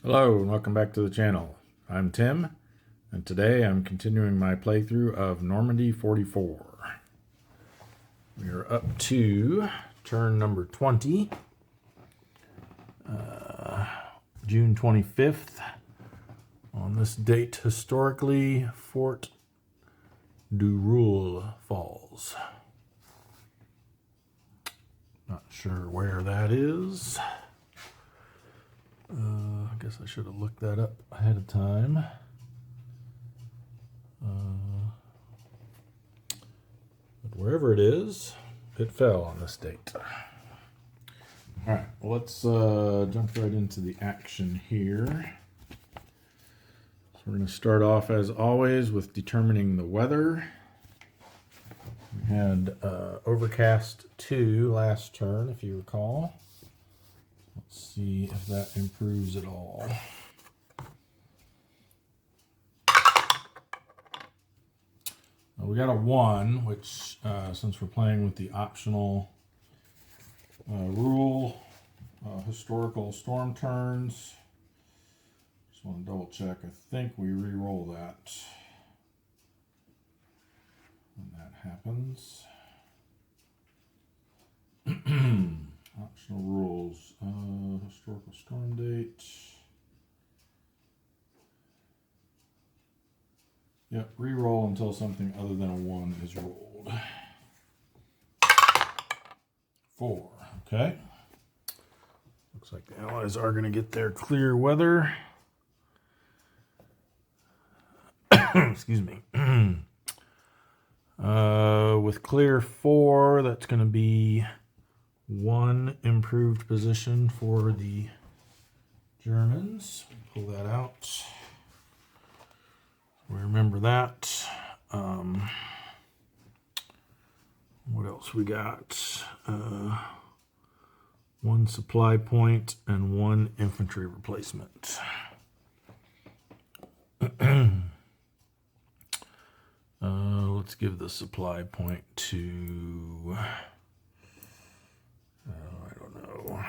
Hello and welcome back to the channel. I'm Tim, and today I'm continuing my playthrough of Normandy 44. We are up to turn number 20, June 25th. On this date, historically, Fort du Roule falls. Not sure where that is. I guess I should have looked that up ahead of time. But wherever it is, it fell on this date. Alright, well, let's jump right into the action here. So we're going to start off, as always, with determining the weather. We had overcast 2 last turn, if you recall. Let's see if that improves at all. We got a 1, which, since we're playing with the optional rule, historical storm turns, just want to double check. I think we re-roll that when that happens. Optional rules, historical storm date. Yep, re-roll until something other than a 1 is rolled. 4, okay. Looks like the Allies are going to get their clear weather. Excuse me. With clear 4, that's going to be 1 improved position for the Germans. Pull that out. We remember that. What else we got? 1 supply point and 1 infantry replacement. Let's give the supply point to... I don't know.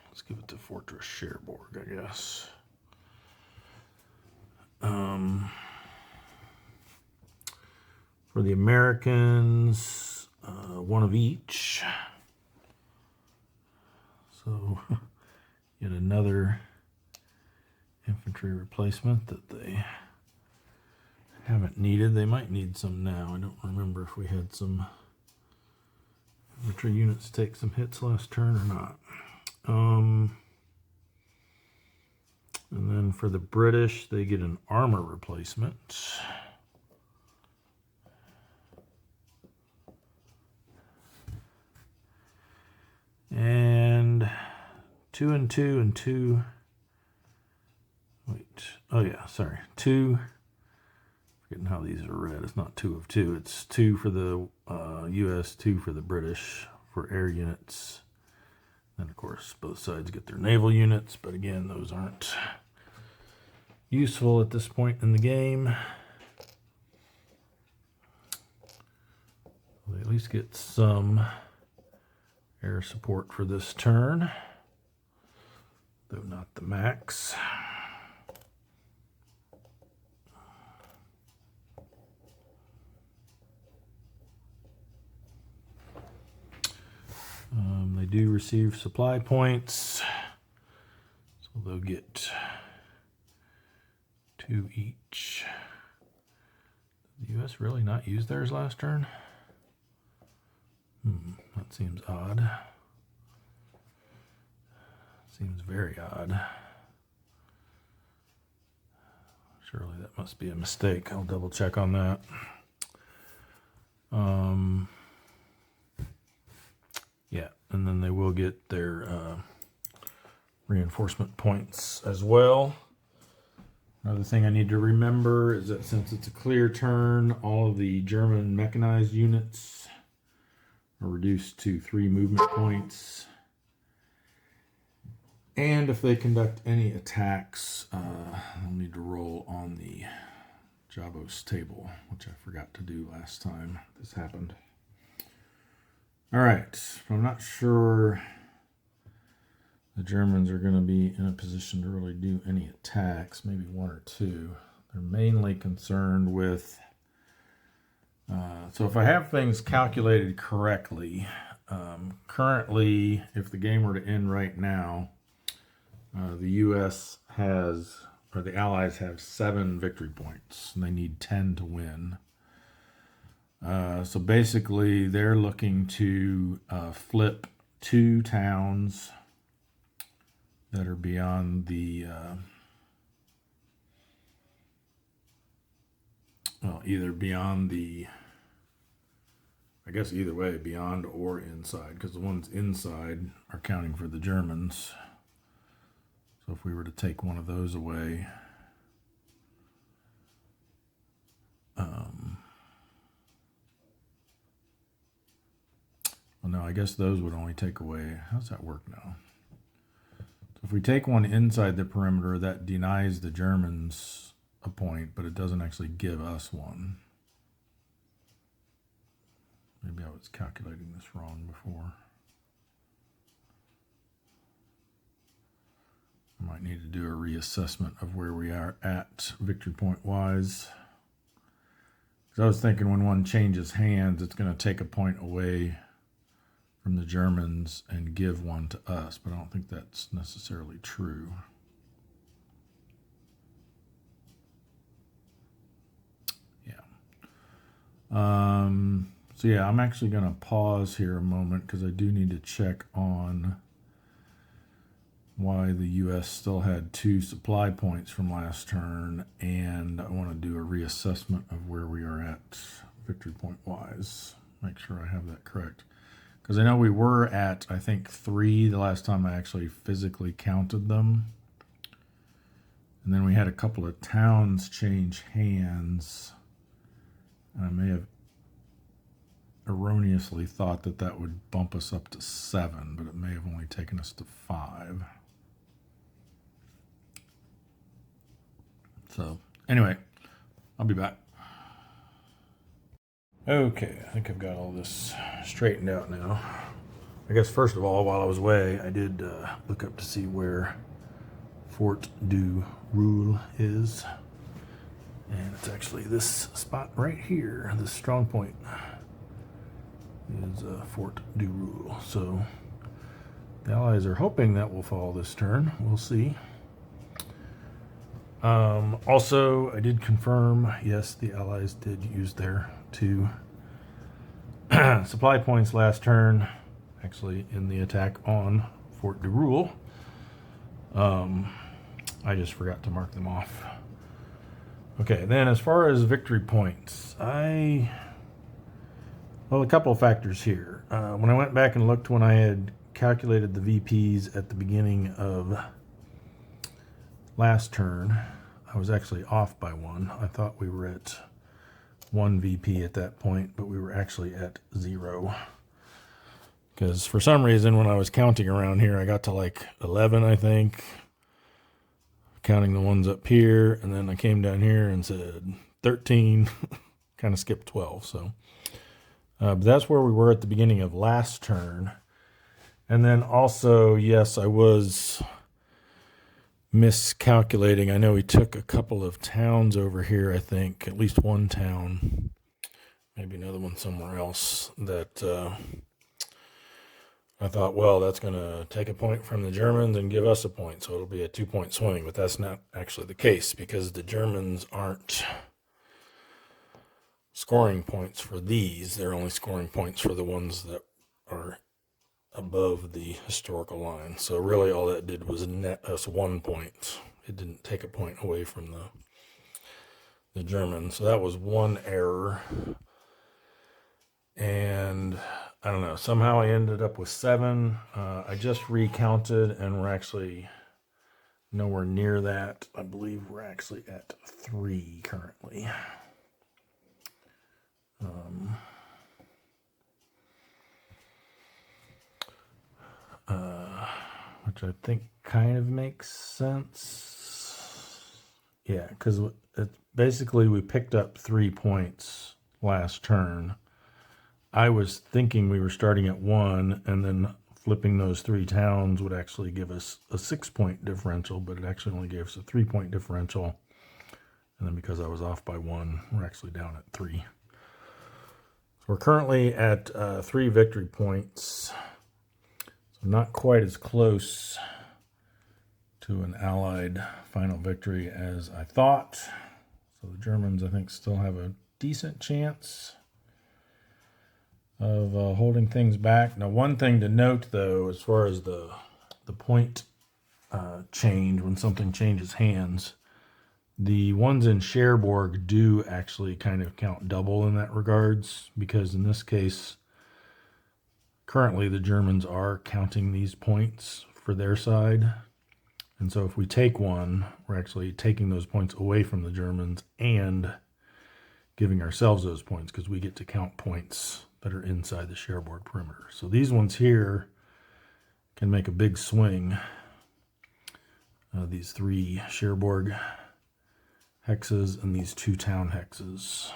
Let's give it to Fortress Cherbourg, I guess. For the Americans, 1 of each. So, yet another infantry replacement that they haven't needed. They might need some now. I don't remember if we had some infantry units take some hits last turn or not. And then for the British, they get an armor replacement. And 2 and 2 and 2. Wait. Oh yeah, sorry. 2. Forgetting how these are read. It's not 2 of 2. It's 2 for the U.S., 2 for the British for air units. And of course, both sides get their naval units, but again, those aren't useful at this point in the game. They at least get some air support for this turn, though not the max. They do receive supply points, so they'll get 2 each. Did the U.S. really not use theirs last turn? That seems odd. Seems very odd. Surely that must be a mistake. I'll double check on that. Yeah, and then they will get their reinforcement points as well. Another thing I need to remember is that since it's a clear turn, all of the German mechanized units are reduced to 3 movement points. And if they conduct any attacks, they'll need to roll on the Javos table, which I forgot to do last time this happened. All right, I'm not sure the Germans are going to be in a position to really do any attacks, maybe one or two. They're mainly concerned with, so if I have things calculated correctly, currently, if the game were to end right now, the U.S. has, or the Allies have 7 victory points, and they need 10 to win. So basically, they're looking to flip 2 towns that are beyond the, well, either beyond the, I guess either way, beyond or inside, because the ones inside are counting for the Germans. So if we were to take one of those away, well, no, I guess those would only take away, how's that work now? So if we take one inside the perimeter, that denies the Germans a point, but it doesn't actually give us one. Maybe I was calculating this wrong before. I might need to do a reassessment of where we are at victory point wise. Because I was thinking when one changes hands, it's going to take a point away from the Germans and give one to us, but I don't think that's necessarily true. Yeah. So yeah, I'm actually going to pause here a moment because I do need to check on why the U.S. still had 2 supply points from last turn, and I want to do a reassessment of where we are at victory point wise. Make sure I have that correct. Because I know we were at, I think, 3 the last time I actually physically counted them. And then we had a couple of towns change hands. And I may have erroneously thought that that would bump us up to 7, but it may have only taken us to 5. So, anyway, I'll be back. Okay, I think I've got all this straightened out now. I guess first of all, while I was away, I did look up to see where Fort du Roule is. And it's actually this spot right here, this strong point is Fort du Roule. So the Allies are hoping that will fall this turn. We'll see. Also, I did confirm, yes, the Allies did use their 2 supply points last turn, actually in the attack on Fort du Roule. I just forgot to mark them off. Okay, then as far as victory points, well, a couple of factors here. When I went back and looked when I had calculated the VPs at the beginning of last turn, I was actually off by 1. I thought we were at 1 VP at that point, but we were actually at 0. Because for some reason, when I was counting around here, I got to like 11, I think, counting the ones up here, and then I came down here and said 13, kind of skipped 12. So, but that's where we were at the beginning of last turn. And then also, yes, I was miscalculating. I know we took a couple of towns over here, I think, at least one town, maybe another one somewhere else, that I thought, well, that's going to take a point from the Germans and give us a point, so it'll be a 2-point swing, but that's not actually the case, because the Germans aren't scoring points for these. They're only scoring points for the ones that are above the historical line. So really all that did was net us 1 point. It didn't take a point away from the Germans. So that was one error. And I don't know, somehow I ended up with 7. I just recounted and we're actually nowhere near that. I believe we're actually at 3 currently. Which I think kind of makes sense. Yeah, because basically we picked up 3 points last turn. I was thinking we were starting at 1, and then flipping those 3 towns would actually give us a 6-point differential, but it actually only gave us a 3-point differential. And then because I was off by 1, we're actually down at 3. So we're currently at 3 victory points. So not quite as close to an Allied final victory as I thought. So the Germans, I think, still have a decent chance of holding things back. Now, one thing to note, though, as far as the point change, when something changes hands, the ones in Cherbourg do actually kind of count double in that regards, because in this case, currently the Germans are counting these points for their side. And so if we take one, we're actually taking those points away from the Germans and giving ourselves those points, because we get to count points that are inside the Cherbourg perimeter. So these ones here can make a big swing. These 3 Cherbourg hexes and these 2 town hexes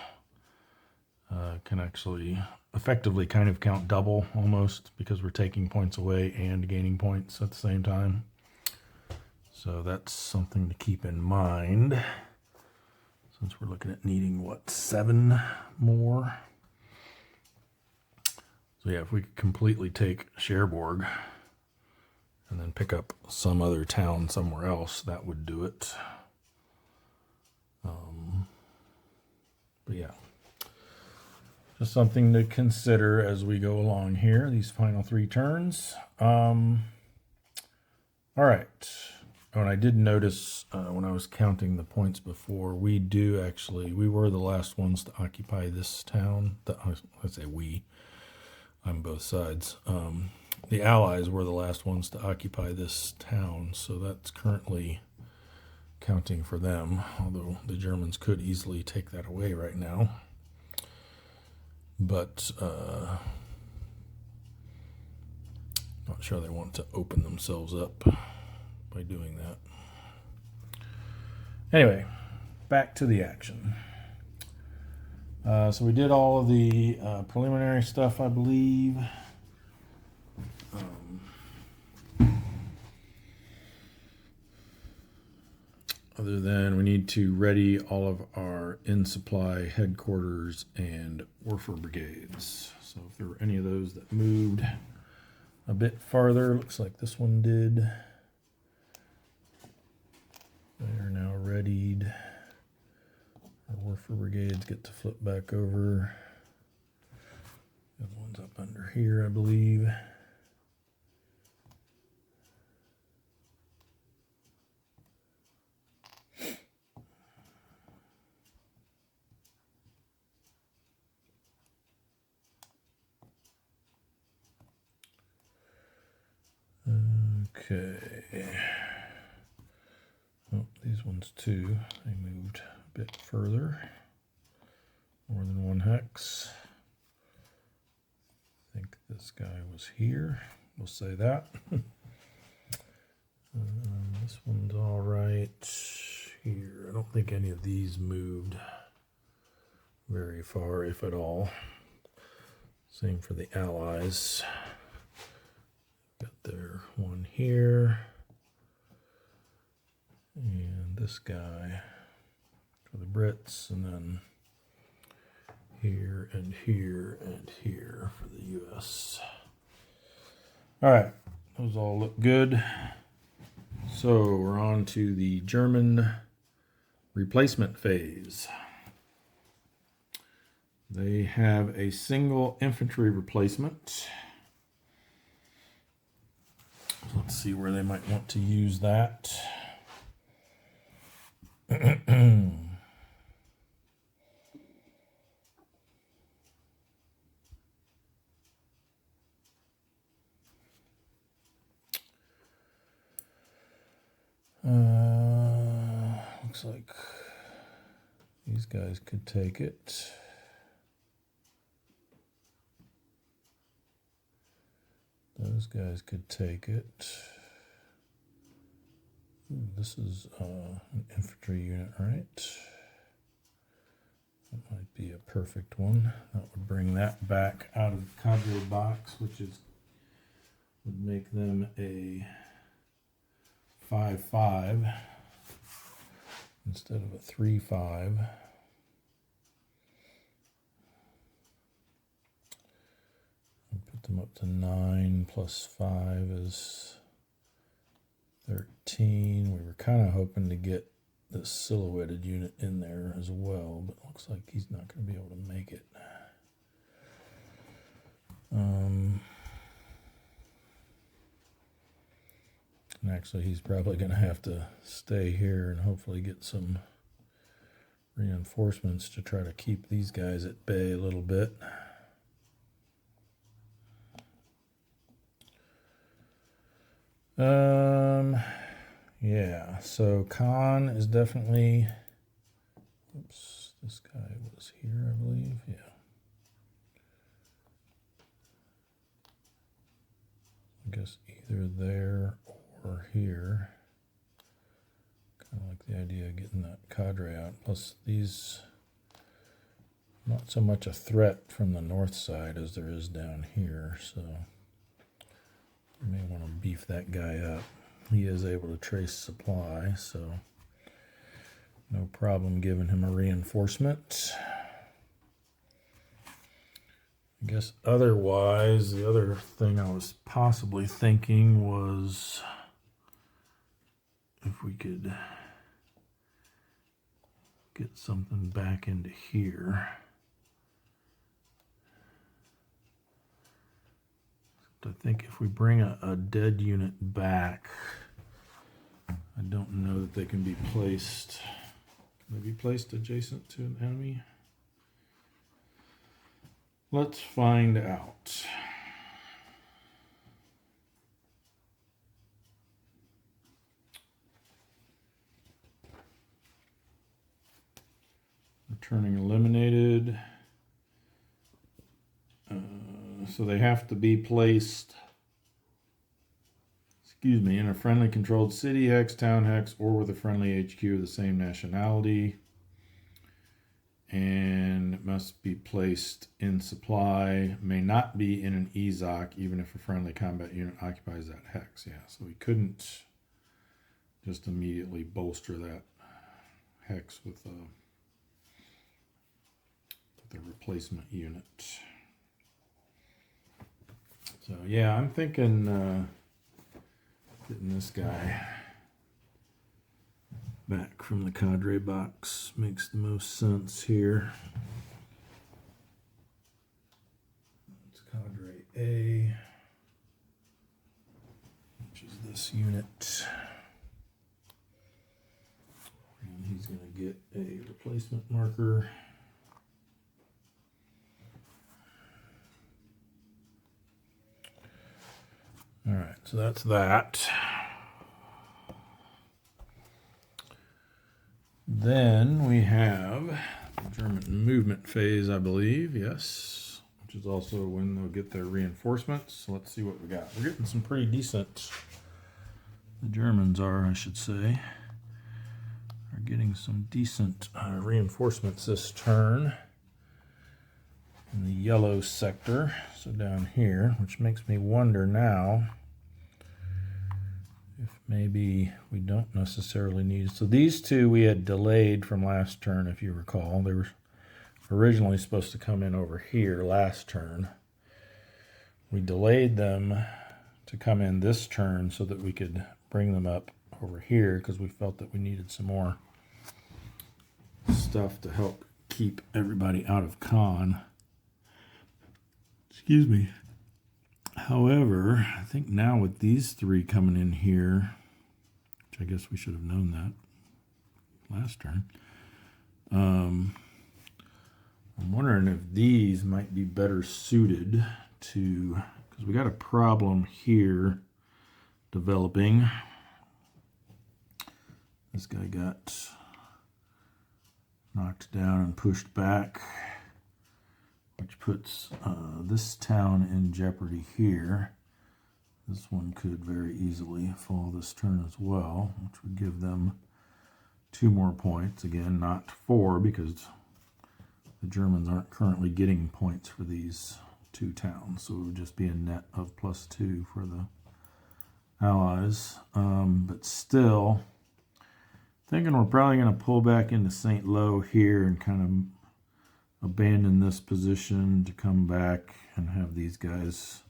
can actually effectively kind of count double almost, because we're taking points away and gaining points at the same time. So that's something to keep in mind, since we're looking at needing, what, 7 more? So yeah, if we could completely take Cherbourg and then pick up some other town somewhere else, that would do it. But yeah, just something to consider as we go along here, these final 3 turns. All right. Oh, and I did notice when I was counting the points before, we were the last ones to occupy this town. Let's say we, on both sides. The Allies were the last ones to occupy this town, so that's currently counting for them, although the Germans could easily take that away right now. But not sure they want to open themselves up by doing that. Anyway, back to the action. So we did all of the preliminary stuff, I believe. Other than we need to ready all of our in-supply headquarters and Warfare brigades. So if there were any of those that moved a bit farther, looks like this one did. They are now readied. Our Warfare brigades get to flip back over. The other one's up under here, I believe. Okay. Oh, these ones too. They moved a bit further. More than 1 hex. I think this guy was here. We'll say that. This one's all right here. I don't think any of these moved very far, if at all. Same for the Allies. Got their one here. And this guy for the Brits, and then here and here and here for the U.S. All right, those all look good. So we're on to the German replacement phase. They have a single infantry replacement. Let's see where they might want to use that. Looks like these guys could take it. Those guys could take it. Ooh, this is an infantry unit, right? That might be a perfect one. That would bring that back out of the cadre box, which is would make them a 5-5 instead of a 3-5. Put them up to 9 plus 5 is 13. We were kind of hoping to get the silhouetted unit in there as well, but looks like he's not going to be able to make it. And actually, he's probably going to have to stay here and hopefully get some reinforcements to try to keep these guys at bay a little bit. Yeah, so Khan is definitely, oops, this guy was here, I believe, yeah. I guess either there or here. Kind of like the idea of getting that cadre out. Plus these, not so much a threat from the north side as there is down here, so you may want to beef that guy up. He is able to trace supply, so no problem giving him a reinforcement. I guess otherwise, the other thing I was possibly thinking was if we could get something back into here. I think if we bring a dead unit back, I don't know that they can be placed. Can they be placed adjacent to an enemy? Let's find out. Returning eliminated. So they have to be placed, in a friendly controlled city hex, town hex, or with a friendly HQ of the same nationality. And it must be placed in supply, may not be in an EZOC, even if a friendly combat unit occupies that hex. Yeah, so we couldn't just immediately bolster that hex with a replacement unit. So yeah, I'm thinking getting this guy back from the cadre box makes the most sense here. It's cadre A, which is this unit. And he's going to get a replacement marker. All right, so that's that. Then we have the German movement phase, I believe, yes, which is also when they'll get their reinforcements. So let's see what we got. We're getting some pretty decent, the Germans are, I should say, are getting some decent reinforcements this turn in the yellow sector. So down here, which makes me wonder now if maybe we don't necessarily need. So these two we had delayed from last turn, if you recall. They were originally supposed to come in over here last turn. We delayed them to come in this turn so that we could bring them up over here because we felt that we needed some more stuff to help keep everybody out of con. Excuse me. However, I think now with these three coming in here, which I guess we should have known that last turn, I'm wondering if these might be better suited to, because we got a problem here developing. This guy got knocked down and pushed back, which puts this town in jeopardy here. This one could very easily fall this turn as well, which would give them 2 more points. Again, not 4, because the Germans aren't currently getting points for these 2 towns, so it would just be a net of +2 for the Allies. But still, thinking we're probably going to pull back into St. Lo here and kind of abandon this position to come back and have these guys,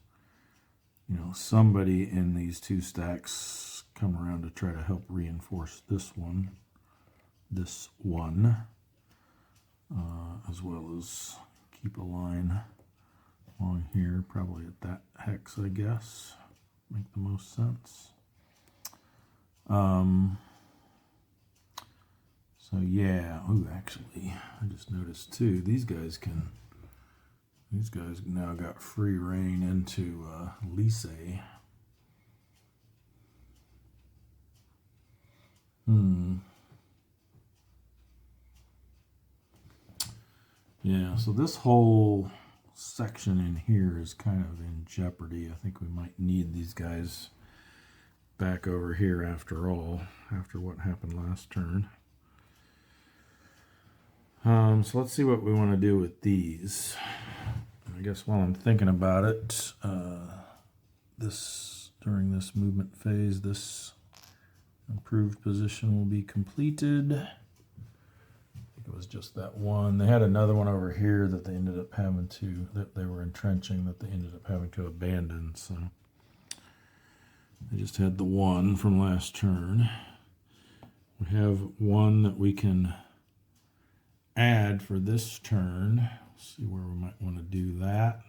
you know, somebody in these 2 stacks come around to try to help reinforce this one, as well as keep a line along here, probably at that hex, I guess. Make the most sense. So yeah, ooh, actually, I just noticed too, these guys now got free reign into Lycée. Yeah, so this whole section in here is kind of in jeopardy. I think we might need these guys back over here after all, after what happened last turn. So let's see what we want to do with these. I guess while I'm thinking about it, during this movement phase, this improved position will be completed. I think it was just that one. They had another one over here that they ended up having to, that they were entrenching, that they ended up having to abandon. So they just had the one from last turn. We have one that we can add for this turn. See where we might want to do that.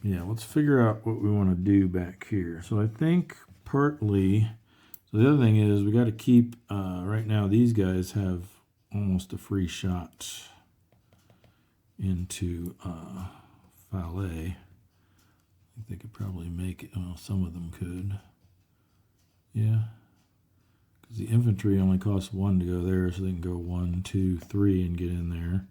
Yeah, let's figure out what we want to do back here. So I think partly, so the other thing is we got to keep, right now these guys have almost a free shot into Falais. I think they could probably make it, well, some of them could. Yeah. Because the infantry only costs 1 to go there, so they can go 1, 2, 3 and get in there.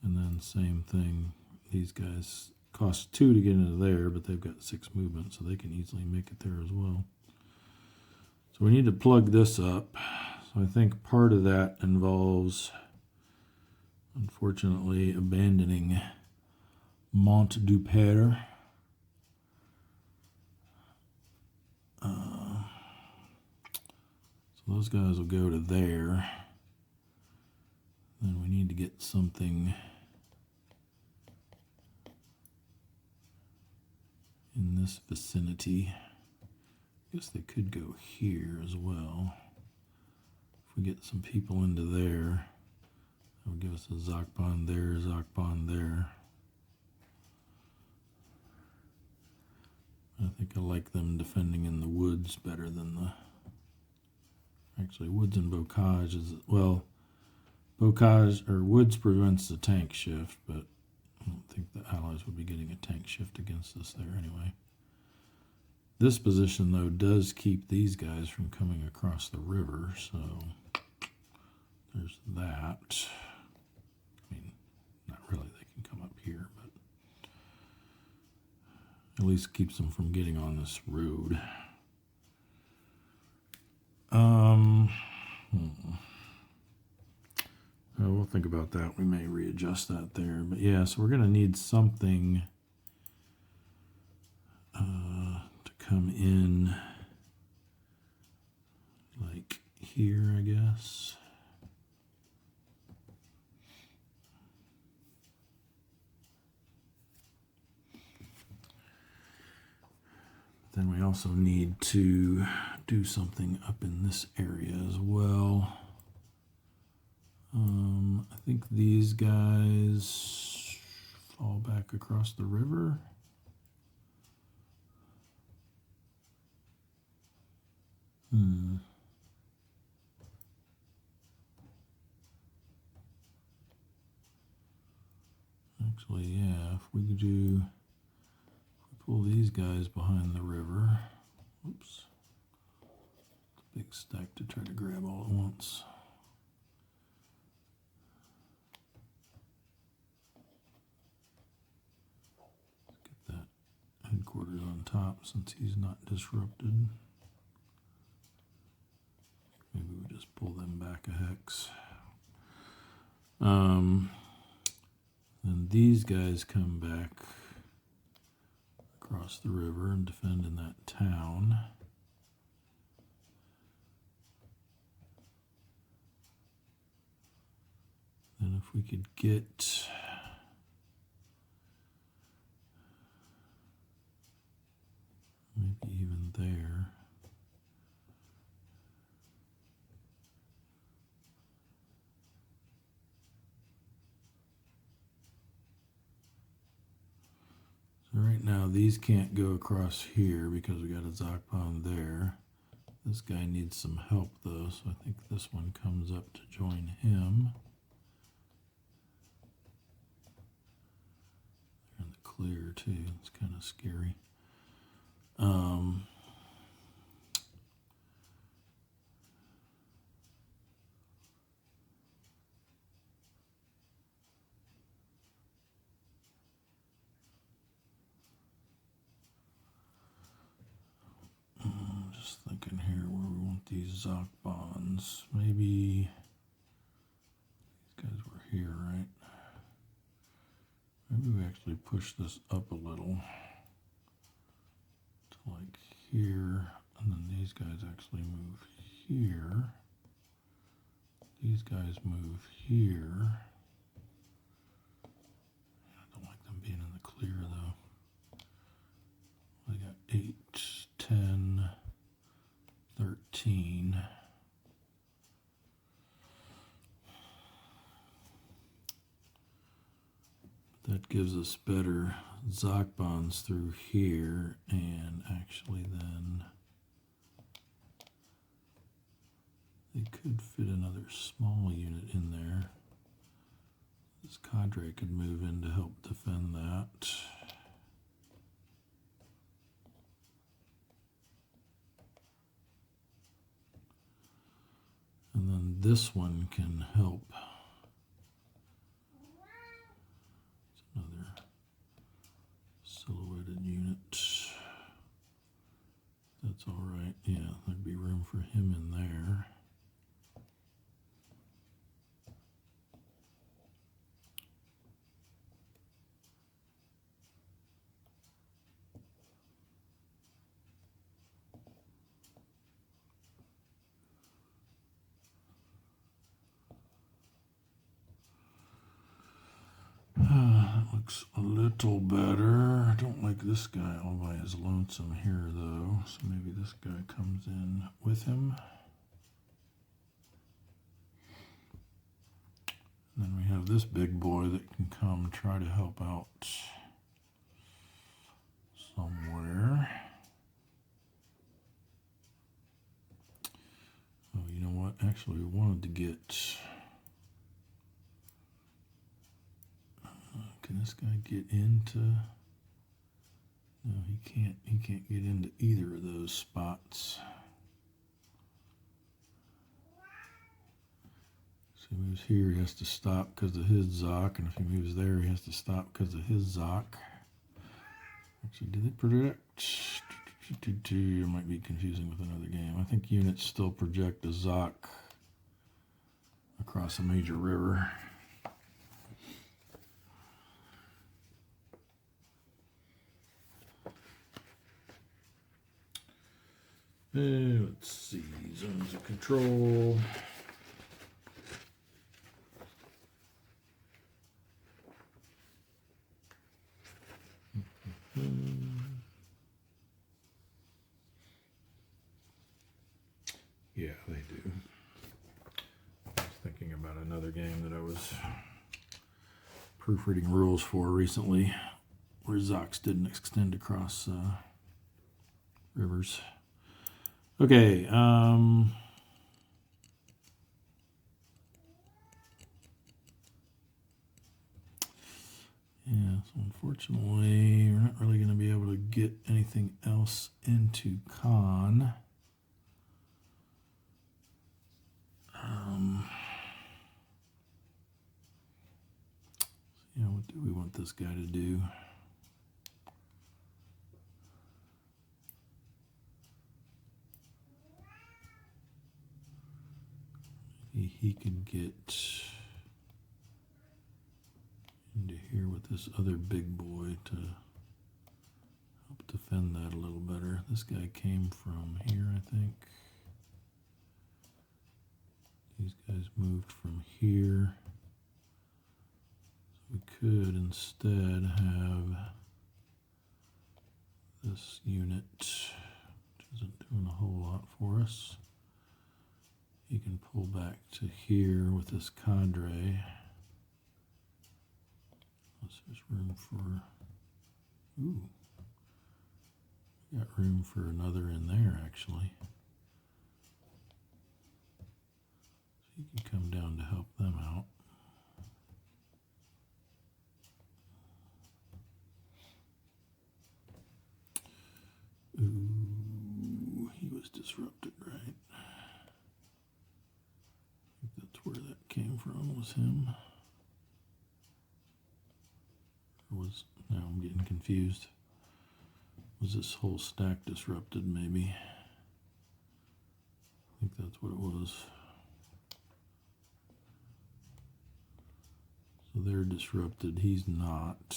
And then same thing, these guys cost 2 to get into there, but they've got 6 movement, so they can easily make it there as well. So we need to plug this up. So I think part of that involves, unfortunately, abandoning Mont du Père. So those guys will go to there. Then we need to get something in this vicinity. I guess they could go here as well. If we get some people into there, that would give us a Zokbon there, Zokbon there. I think I like them defending in the woods better than the... Actually, woods and bocage is... Well, bocage or woods prevents the tank shift, but I don't think the Allies would be getting a tank shift against us there anyway. This position, though, does keep these guys from coming across the river, so there's that. I mean, not really, they can come up here, but at least keeps them from getting on this road. We'll think about that. We may readjust that there. But yeah, so we're going to need something to come in like here, I guess. Then we also need to do something up in this area as well. I think these guys fall back across the river. Actually, yeah, if we could pull these guys behind the river. Oops. It's a big stack to try to grab all at once. Get that headquarters on top since he's not disrupted. Maybe we just pull them back a hex. Then these guys come back across the river and defend in that town. Then if we could get maybe even there. So right now these can't go across here because we got a Zakpan there. This guy needs some help though, so I think this one comes up to join him. They're in the clear too, it's kind of scary. Just thinking here where we want these Zakbans. Maybe these guys were here, right? Maybe we actually push this up a little to like here, and then these guys actually move here. These guys move here. I don't like them being in the clear though. We got 8, 10, 13. That gives us better Zakbans through here, and actually then they could fit another small unit in there. This cadre could move in to help defend that. And then this one can help. It's another silhouetted unit. That's all right. Yeah, there'd be room for him in there. That looks a little better. I don't like this guy all by his lonesome here, though. So maybe this guy comes in with him. And then we have this big boy that can come try to help out somewhere. Oh, you know what? Actually, we wanted to get... Can this guy get into... No, he can't. He can't get into either of those spots. So he moves here, he has to stop because of his Zok, and if he moves there, he has to stop because of his Zok. Actually, did they project? It might be confusing with another game. I think units still project a Zok across a major river. Let's see, zones of control. Yeah, they do. I was thinking about another game that I was proofreading rules for recently, where Zocs didn't extend across rivers. Okay, yeah, so unfortunately, we're not really going to be able to get anything else into Khan. Yeah, what do we want this guy to do? He could get here with this other big boy to help defend that a little better. This guy came from here, I think. These guys moved from here. So we could instead have this unit, which isn't doing a whole lot for us. He can pull back to here with this cadre. There's room for, ooh, we got room for another in there actually. So you can come down to help them out. Ooh, he was disrupted, right? I think that's where that came from, was him. Or was, now I'm getting confused. Was this whole stack disrupted, maybe? I think that's what it was. So they're disrupted, he's not.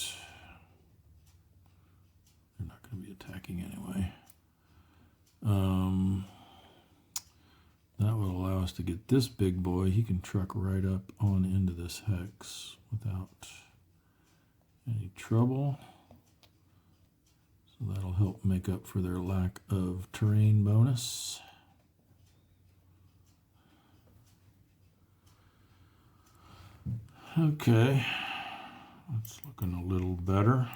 They're not going to be attacking anyway. That would allow us to get this big boy. He can truck right up on into this hex without any trouble. So that'll help make up for their lack of terrain bonus. Okay, that's looking a little better.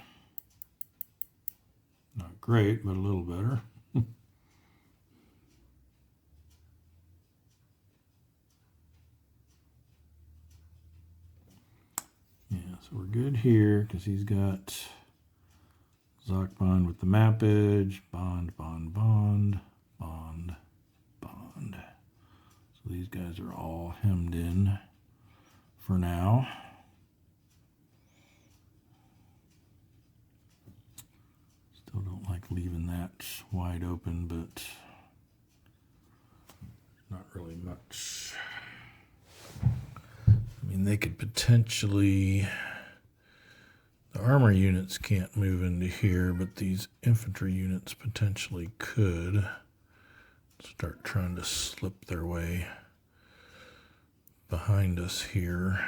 Not great, but a little better. Yeah, so we're good here because he's got Zoc bond with the mappage, bond, bond, bond, bond, bond. So these guys are all hemmed in for now. Still don't like leaving that wide open, but not really much. I mean, they could potentially, the armor units can't move into here, but these infantry units potentially could start trying to slip their way behind us here.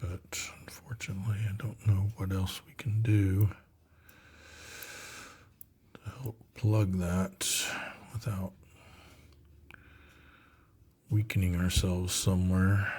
But unfortunately, I don't know what else we can do to help plug that without weakening ourselves somewhere.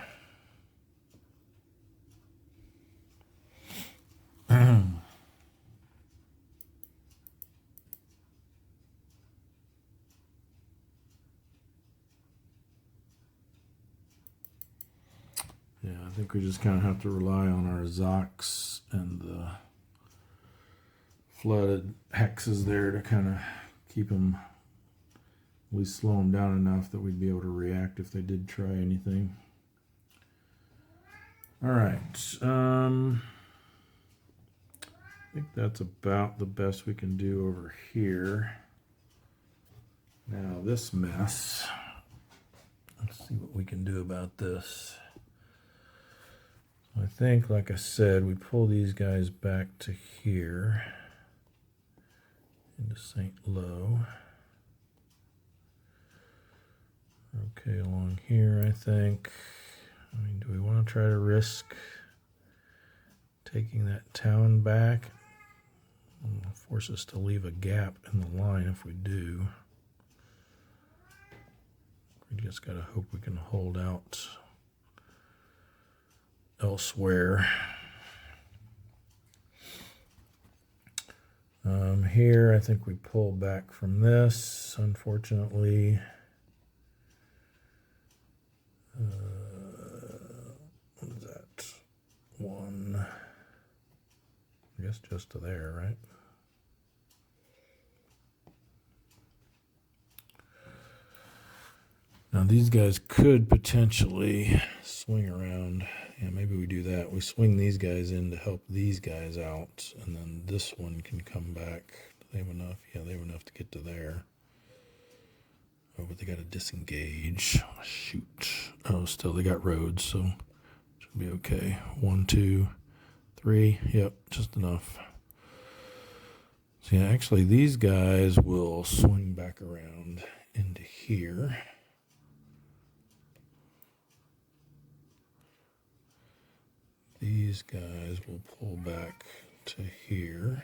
Yeah, I think we just kind of have to rely on our Zocs and the flooded hexes there to kind of keep them, at least slow them down enough that we'd be able to react if they did try anything. All right. I think that's about the best we can do over here. Now this mess, let's see what we can do about this. I think, like I said, we pull these guys back to here into St. Lo. Okay, along here, I think. I mean, do we want to try to risk taking that town back? It'll force us to leave a gap in the line if we do. We just gotta hope we can hold out elsewhere. Here, I think we pull back from this, unfortunately. What is that? One. I guess just to there, right? Now these guys could potentially swing around. Yeah, maybe we do that. We swing these guys in to help these guys out, and then this one can come back. They have enough. Yeah, they have enough to get to there. Oh, but they got to disengage. Shoot. Oh, still they got roads, so should be okay. 1, 2, 3. Yep, just enough. So yeah, actually these guys will swing back around into here. These guys will pull back to here.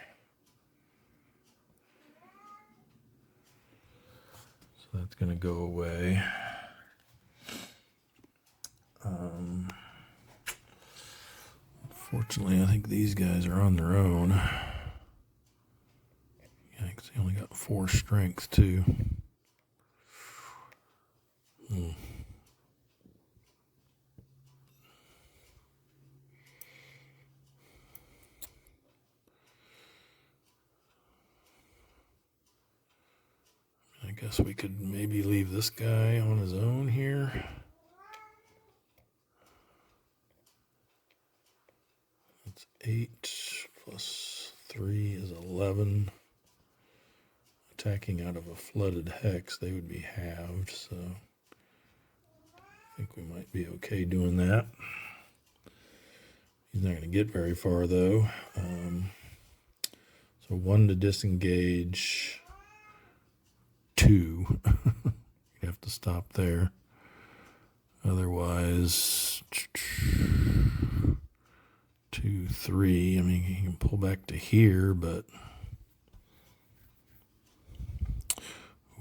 So that's going to go away. Fortunately, I think these guys are on their own. Yeah, because they only got 4 strength, too. I guess we could maybe leave this guy on his own here. That's 8 plus 3 is 11. Attacking out of a flooded hex, they would be halved, so I think we might be okay doing that. He's not going to get very far, though. So 1 to disengage, 2. You have to stop there. Otherwise, 2, 3. I mean, he can pull back to here, but...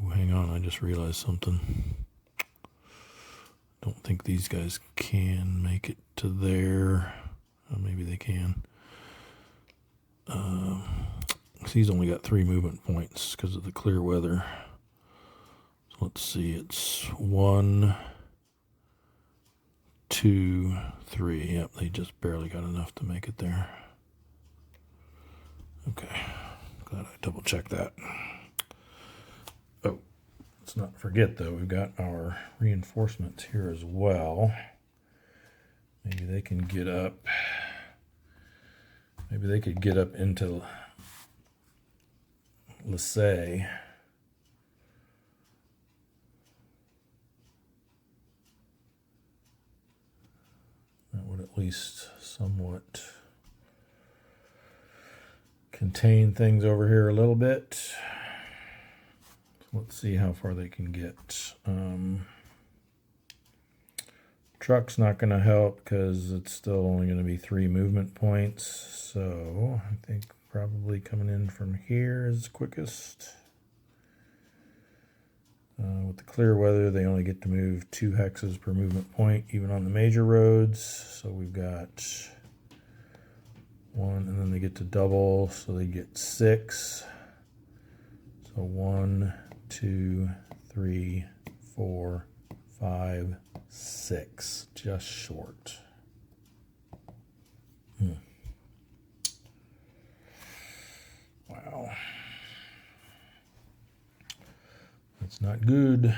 Ooh, hang on, I just realized something. Don't think these guys can make it to there. Maybe they can. He's only got 3 movement points because of the clear weather. So let's see, it's 1, 2, 3. Yep, they just barely got enough to make it there. Okay, glad I double checked that. Oh, let's not forget though, we've got our reinforcements here as well. Maybe they can get up. Maybe they could get up into Lissay. That would at least somewhat contain things over here a little bit. Let's see how far they can get. Truck's not going to help because it's still only going to be 3 movement points. So I think probably coming in from here is quickest. With the clear weather, they only get to move 2 hexes per movement point, even on the major roads. So we've got 1, and then they get to double, so they get 6. So 1, 2, 3, 4, 5, 6, just short. Wow. That's not good.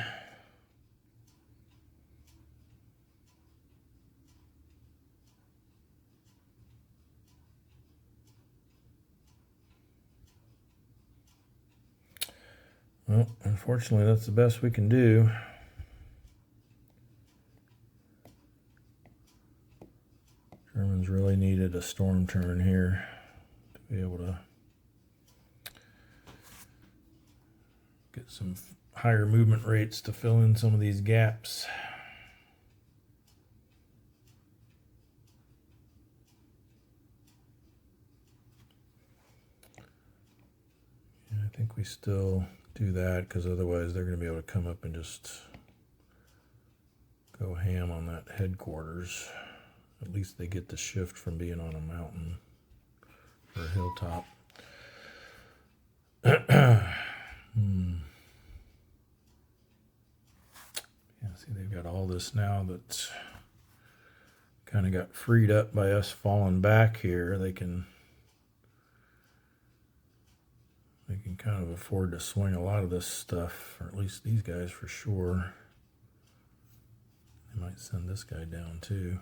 Well, unfortunately, that's the best we can do. Germans really needed a storm turn here to be able to get some higher movement rates to fill in some of these gaps. Yeah, I think we still do that because otherwise they're going to be able to come up and just go ham on that headquarters. At least they get the shift from being on a mountain or a hilltop. Yeah, see, they've got all this now that's kind of got freed up by us falling back here. They can kind of afford to swing a lot of this stuff, or at least these guys for sure. They might send this guy down too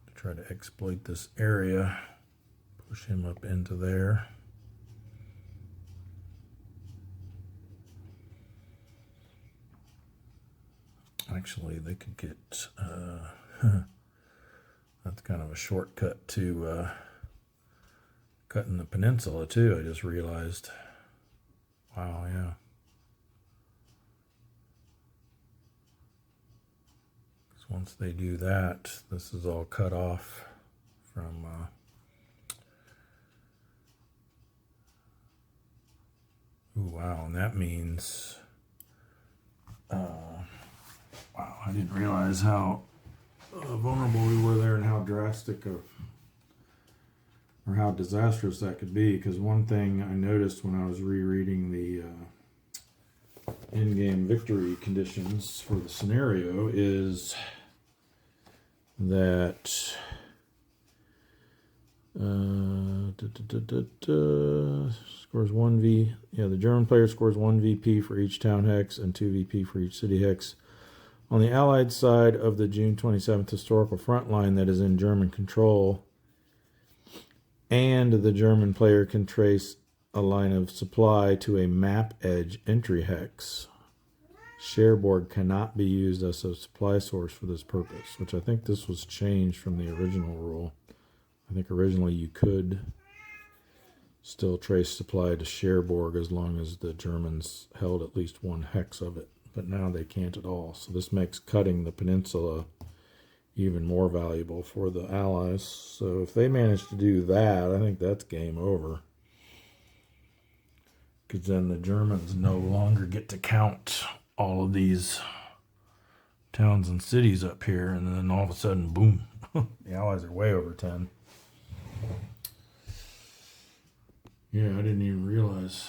to try to exploit this area, push him up into there. Actually, they could get, that's kind of a shortcut to cutting the peninsula too, I just realized. Wow, yeah. Because once they do that, this is all cut off from... Ooh, wow, and that means... wow, I didn't realize how vulnerable we were there and how drastic or how disastrous that could be. Because one thing I noticed when I was rereading the in-game victory conditions for the scenario is that scores 1v. Yeah, the German player scores 1 VP for each town hex and 2 VP for each city hex. On the Allied side of the June 27th historical front line that is in German control, and the German player can trace a line of supply to a map edge entry hex. Shareboard cannot be used as a supply source for this purpose, which I think this was changed from the original rule. I think originally you could still trace supply to Cherbourg as long as the Germans held at least one hex of it, but now they can't at all. So this makes cutting the peninsula even more valuable for the Allies. So if they manage to do that, I think that's game over. Because then the Germans no longer get to count all of these towns and cities up here, and then all of a sudden, boom, the Allies are way over 10. Yeah, I didn't even realize,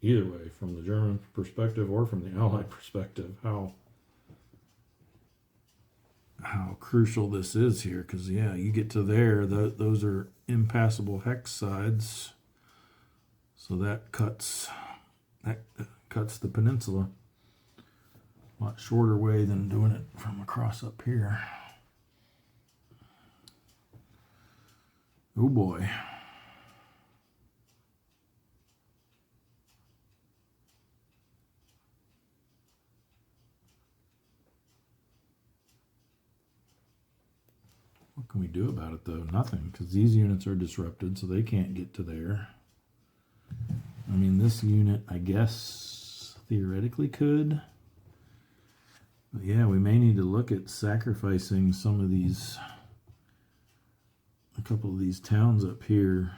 either way, from the German perspective or from the Allied perspective, how crucial this is here. Because, yeah, you get to there, those are impassable hex sides, so that cuts the peninsula. A lot shorter way than doing it from across up here. Oh boy. What can we do about it though? Nothing, because these units are disrupted, so they can't get to there. I mean, this unit, I guess, theoretically could. But yeah, we may need to look at sacrificing some of these, a couple of these towns up here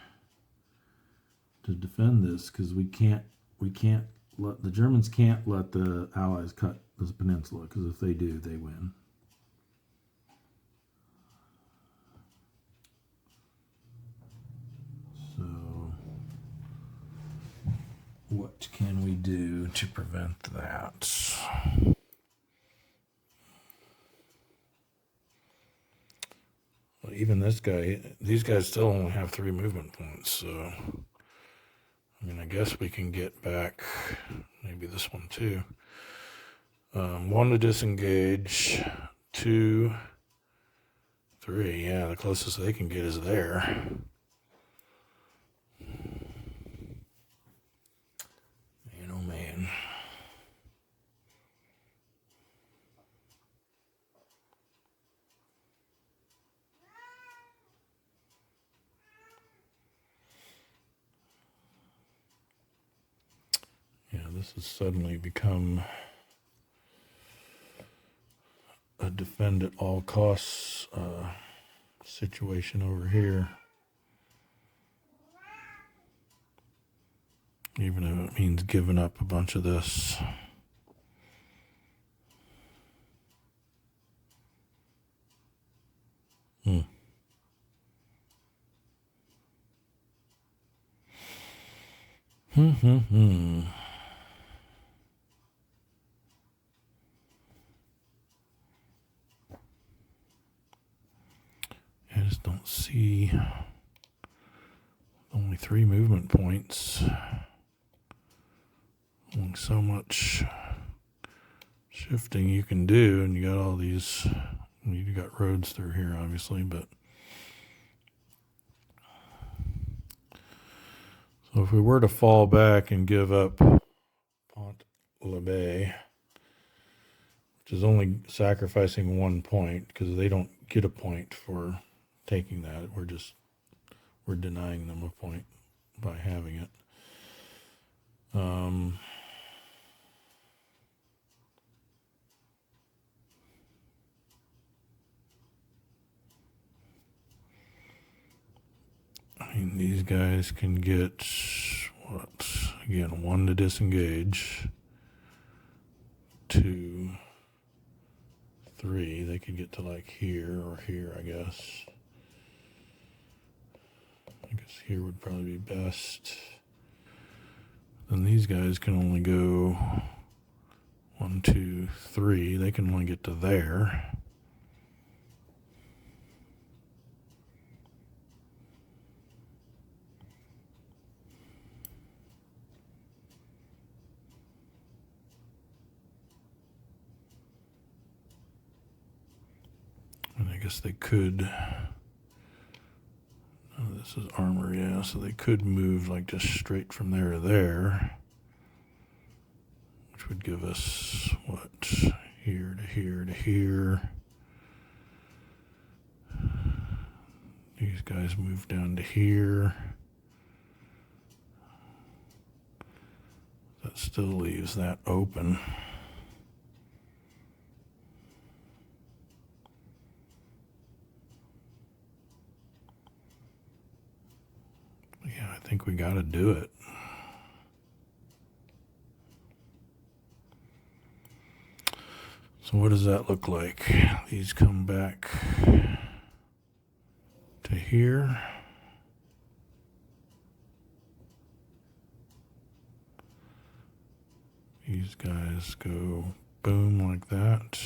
to defend this, because we can't let, the Germans can't let the Allies cut this peninsula, because if they do, they win. So what can we do to prevent that? Well, even this guy, these guys still only have 3 movement points, so I mean, I guess we can get back maybe this one too. 1 to disengage, 2, 3. Yeah, the closest they can get is there. Man, oh man. Yeah, this has suddenly become a defend at all costs situation over here. Even if it means giving up a bunch of this. Hmm. I just don't see only 3 movement points. Only so much shifting you can do, and you got all these, you got roads through here obviously, but so if we were to fall back and give up Pont-l'Abbé, which is only sacrificing 1 point because they don't get a point for taking that. We're denying them a point by having it. I mean, these guys can get, what, again, 1 to disengage, 2, 3, they could get to like here or here, I guess. I guess here would probably be best. Then these guys can only go 1, 2, 3. They can only get to there. And I guess they could. Oh, this is armor, yeah. So they could move like just straight from there to there, which would give us what, here to here to here. These guys move down to here. That still leaves that open. Yeah, I think we got to do it. So what does that look like? These come back to here. These guys go boom like that.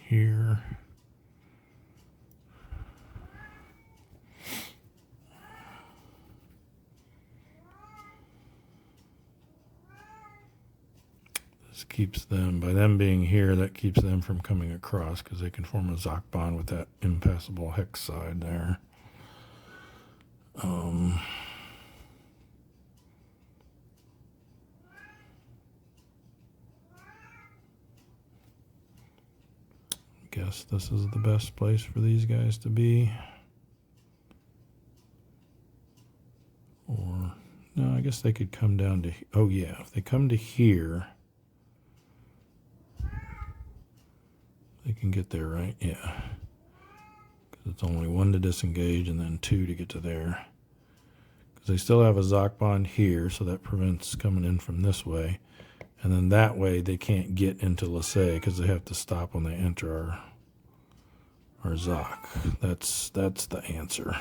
Here. This keeps them, by them being here, that keeps them from coming across because they can form a Zoc bond with that impassable hex side there. Guess this is the best place for these guys to be. Or, no, I guess they could come down to, oh yeah, if they come to here, they can get there, right? Yeah. Because it's only 1 to disengage and then 2 to get to there. Because they still have a Zoc bond here, so that prevents coming in from this way. And then that way they can't get into Lasay because they have to stop when they enter our Zoc. That's the answer.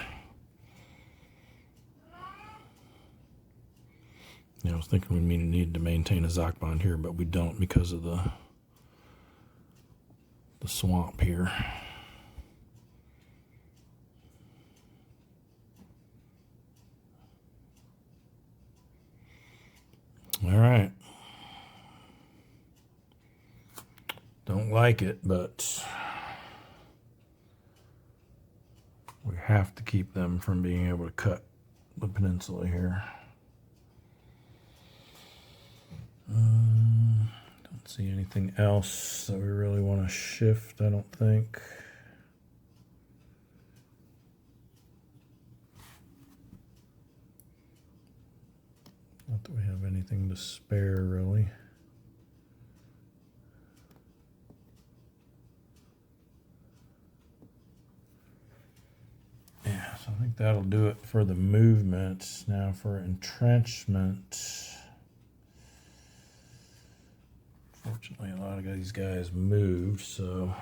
I was thinking we need to maintain a Zoc bond here, but we don't because of the swamp here. All right. Don't like it, but we have to keep them from being able to cut the peninsula here. Don't see anything else that we really want to shift, I don't think. Not that we have anything to spare, really. Yeah, so I think that'll do it for the movement. Now for entrenchment. Fortunately, a lot of these guys moved, so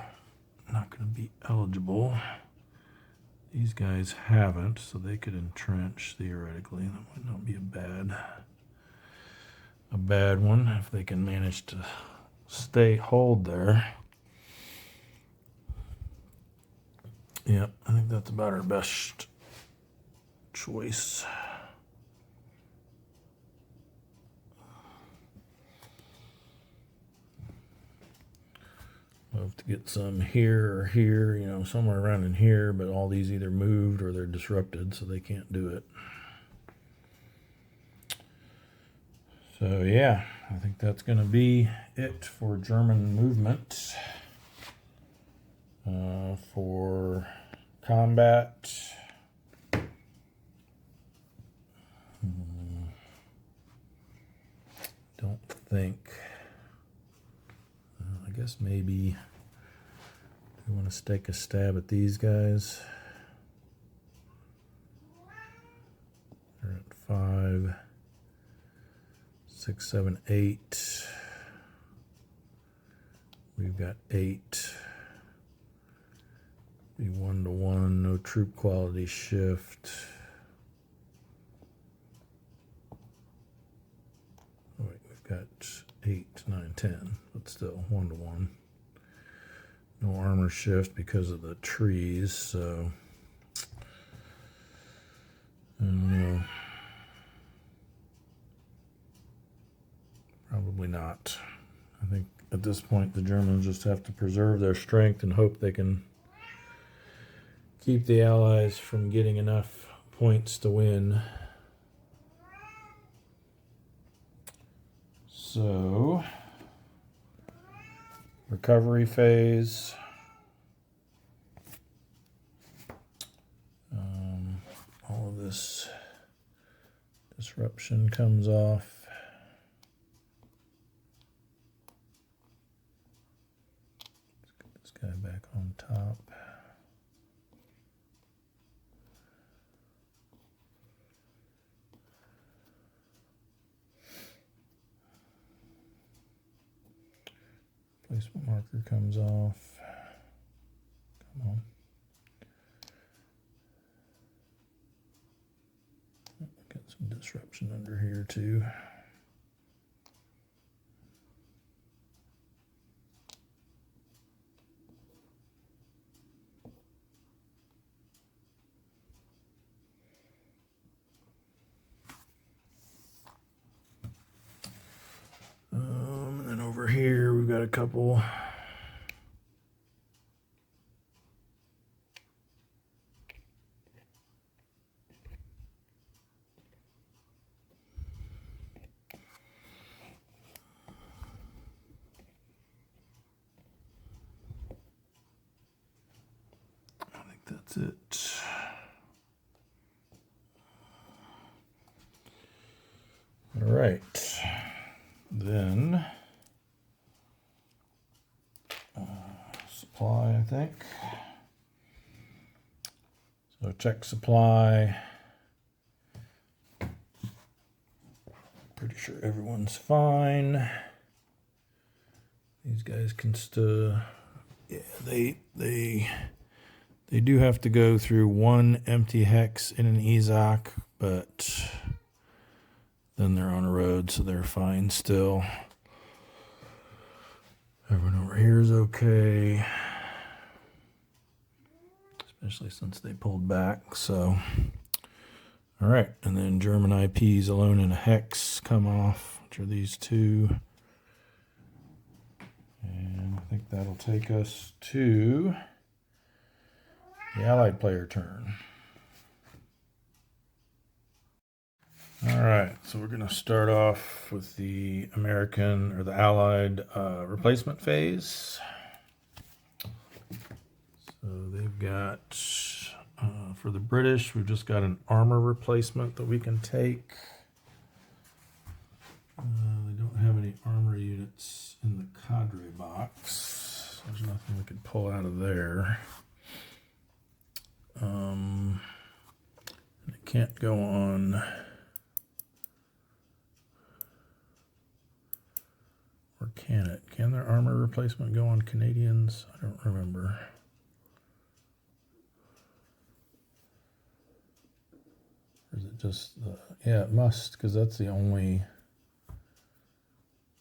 I'm not going to be eligible. These guys haven't, so they could entrench theoretically. That might not be a bad one if they can manage to hold there. Yep, I think that's about our best choice. Love to get some here or here, somewhere around in here, but all these either moved or they're disrupted, so they can't do it. So yeah, I think that's going to be it for German movement. For combat, don't think, I guess maybe we want to take a stab at these guys. They're at 5, 6, 7, 8. We've got 8. Be 1-to-1, no troop quality shift. Oh, wait, we've got 8, 9, 10, but still 1-to-1. No armor shift because of the trees, so I don't know. Probably not. I think at this point the Germans just have to preserve their strength and hope they can keep the Allies from getting enough points to win. So, recovery phase. All of this disruption comes off. Let's get this guy back on top. Placement marker comes off. Come on. Got some disruption under here too. And then over here we've got a couple. I think that's it. All right. Then supply, I think. So check supply. Pretty sure everyone's fine. These guys can still, yeah, they do have to go through one empty hex in an EZOC, but then they're on a road, so they're fine still. Everyone over here is okay, especially since they pulled back. So, all right, and then German IPs alone in a hex come off, which are these two. And I think that'll take us to the Allied player turn. All right, so we're going to start off with the American or the Allied replacement phase. So they've got, for the British, we've just got an armor replacement that we can take. They don't have any armor units in the cadre box. There's nothing we can pull out of there. It can't go on. Or can it? Can their armor replacement go on Canadians? I don't remember. Or is it just the... Yeah, it must, because that's the only...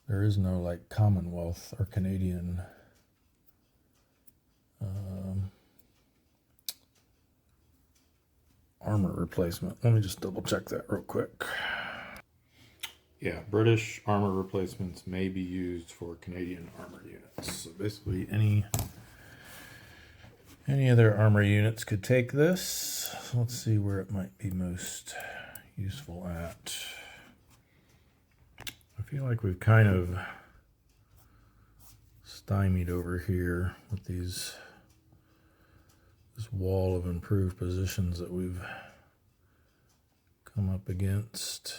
There is no, like, Commonwealth or Canadian... armor replacement. Let me just double check that real quick. Yeah, British armor replacements may be used for Canadian armor units. So basically any of their armor units could take this. So let's see where it might be most useful at. feel like we've kind of stymied over here with this wall of improved positions that we've come up against.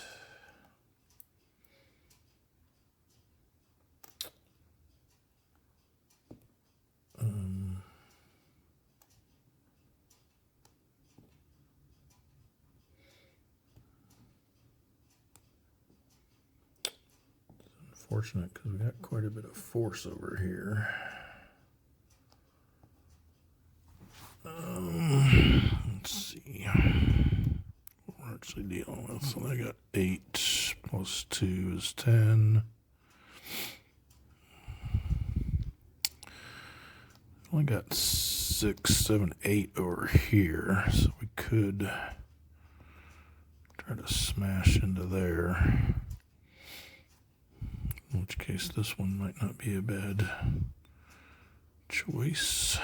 Unfortunate because we got quite a bit of force over here. Let's see. We're actually dealing with. So I got 8 plus 2 is 10. Only got 6, 7, 8 over here, so we could try to smash into there. In which case, this one might not be a bad choice.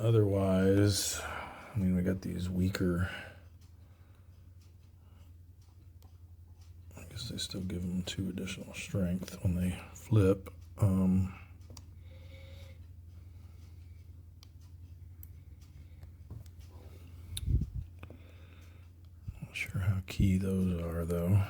Otherwise, I mean, we got these weaker. I guess they still give them 2 additional strength when they flip. Not sure how key those are, though.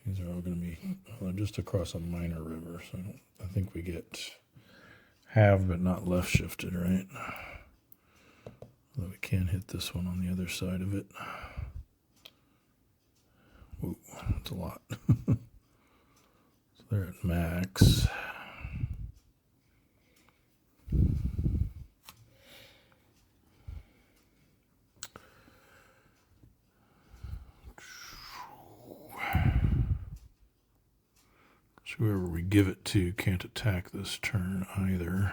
These are all going to be just across a minor river, so I think we get halved but not left shifted, right? Although we can hit this one on the other side of it. Ooh, that's a lot. So they're at max. So whoever we give it to can't attack this turn either.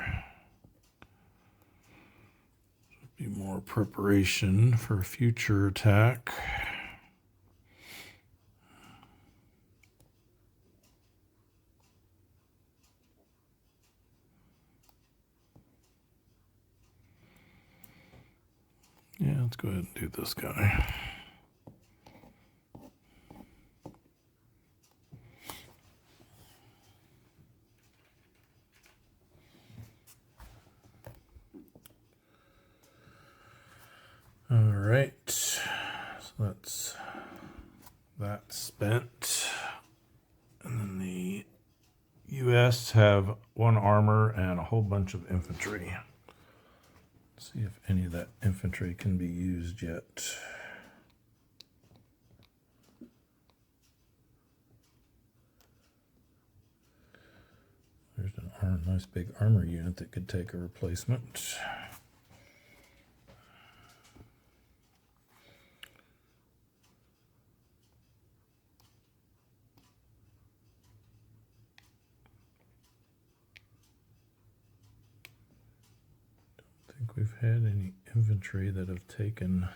So be more preparation for a future attack. Yeah, let's go ahead and do this guy. All right, so that's that spent. And then the U.S. have 1 armor and a whole bunch of infantry. Let's see if any of that infantry can be used yet. There's a nice big armor unit that could take a replacement. We've had any infantry that have taken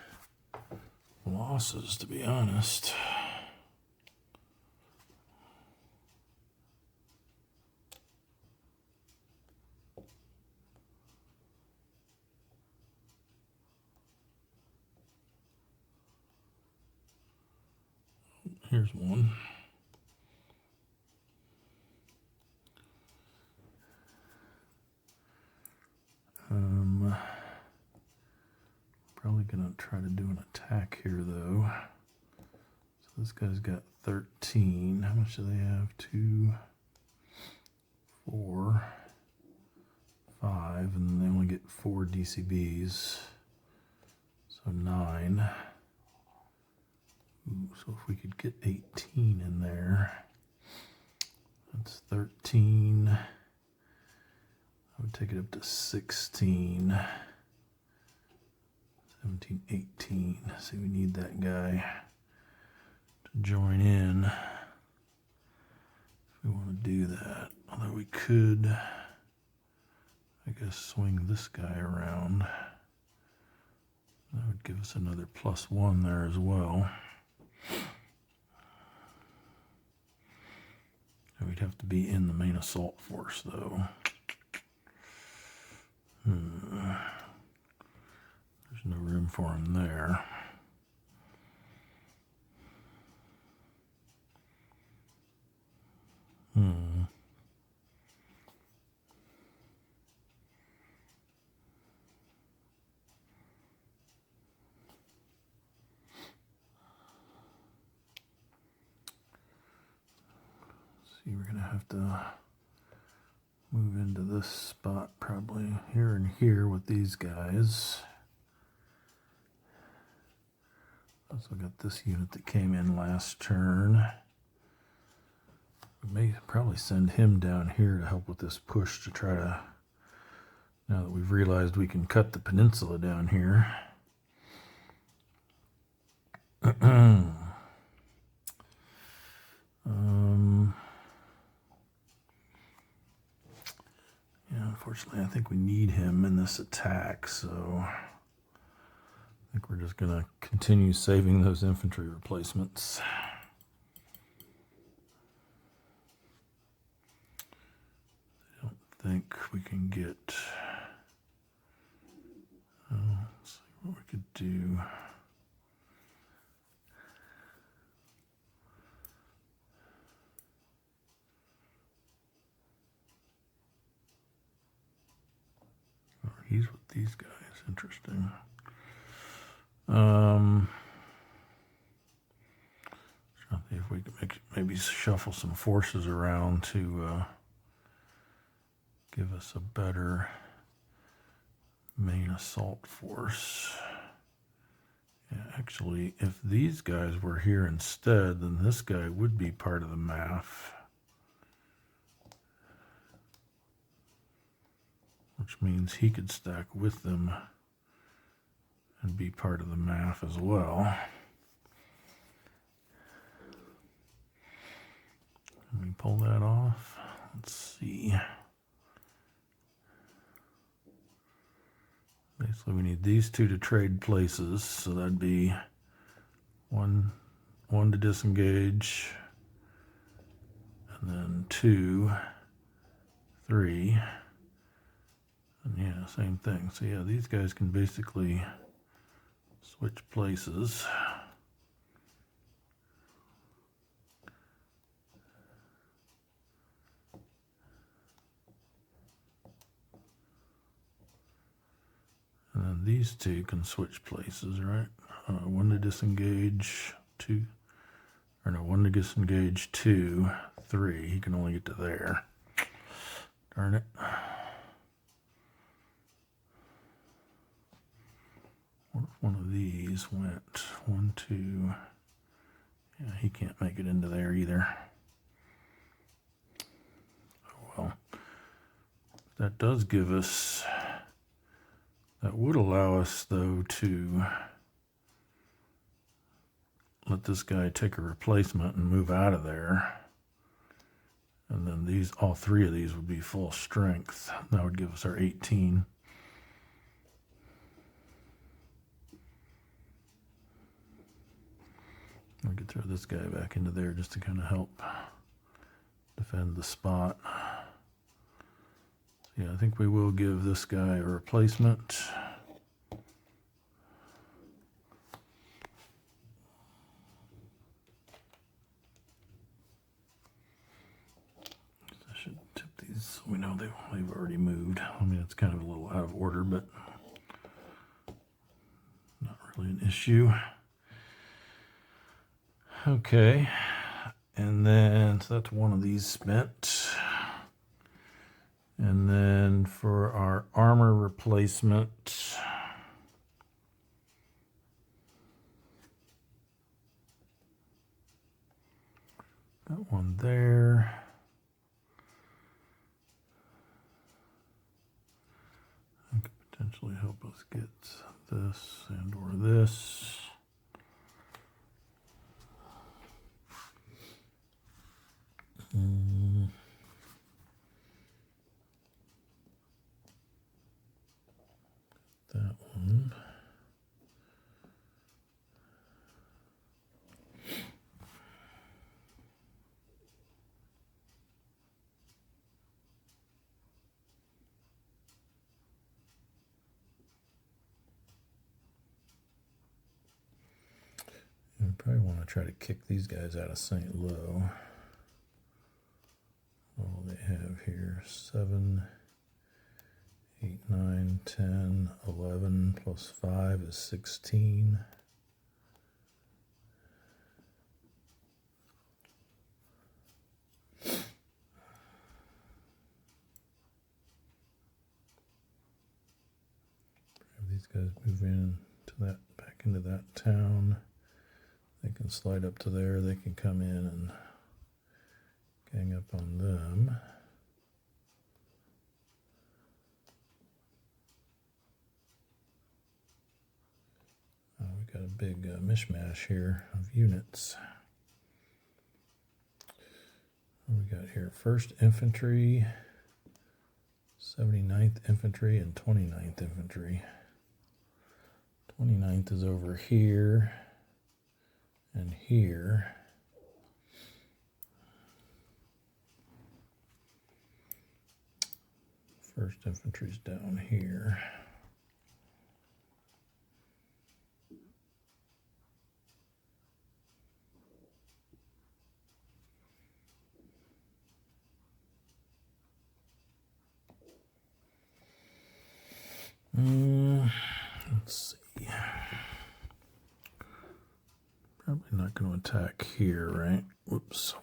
losses, to be honest. Here's one. Probably gonna try to do an attack here though. So this guy's got 13. How much do they have? 2, 4, 5, and then they only get 4 DCBs. So 9. Ooh, so if we could get 18 in there, that's 13. I would take it up to 16. 17, 18. See, we need that guy to join in. we want to do that. Although we could, I guess, swing this guy around. That would give us another +1 there as well. We'd have to be in the main assault force, though. There's no room for him there. See, we're gonna have to move into this spot probably here and here with these guys. Also got this unit that came in last turn. We may probably send him down here to help with this push to try to, now that we've realized we can cut the peninsula down here. Yeah, unfortunately, I think we need him in this attack, so I think we're just going to continue saving those infantry replacements. I don't think we can get... let's see what we could do. He's with these guys. Interesting. Trying to see if we can maybe shuffle some forces around to give us a better main assault force. Yeah, actually, if these guys were here instead, then this guy would be part of the MAF. Which means he could stack with them and be part of the MAF as well. Let me pull that off. Let's see. Basically, we need these two to trade places, so that'd be one to disengage, and then 2, 3. And yeah, same thing. So yeah, these guys can basically switch places. And then these two can switch places, right? 1 to disengage, 2. Or no, 1 to disengage, 2, 3. He can only get to there. Darn it. What if one of these went 1, 2? Yeah, he can't make it into there either. Oh well. That does give us, that would allow us though to let this guy take a replacement and move out of there. And then these, all 3 of these would be full strength. That would give us our 18. We could throw this guy back into there just to kind of help defend the spot. Yeah, I think we will give this guy a replacement. I should tip these so we know they've already moved. I mean, it's kind of a little out of order, but not really an issue. Okay, and then, so that's one of these spent. And then for our armor replacement, got one there. That could potentially help us get this and or this. probably want to try to kick these guys out of St. Lo. All they have here, 7, 8, 9, 10, 11 plus 5 is 16. These guys move in to that, back into that town. They can slide up to there. They can come in and gang up on them. We got a big mishmash here of units. What we got here? 1st Infantry, 79th Infantry, and 29th Infantry. 29th is over here and here. 1st Infantry's down here. Let's see. Probably not going to attack here, right? Whoops.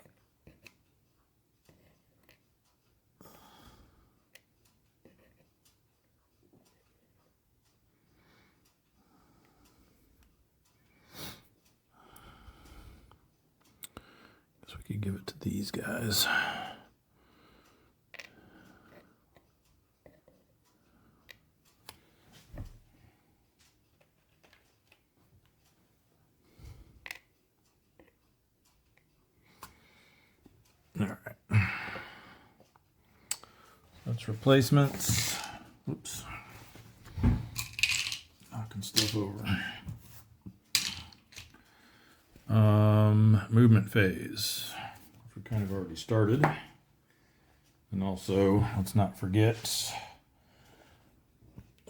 Guess we could give it to these guys. All right. That's replacements. Oops. Knocking stuff over. Movement phase. We kind of already started. And also, let's not forget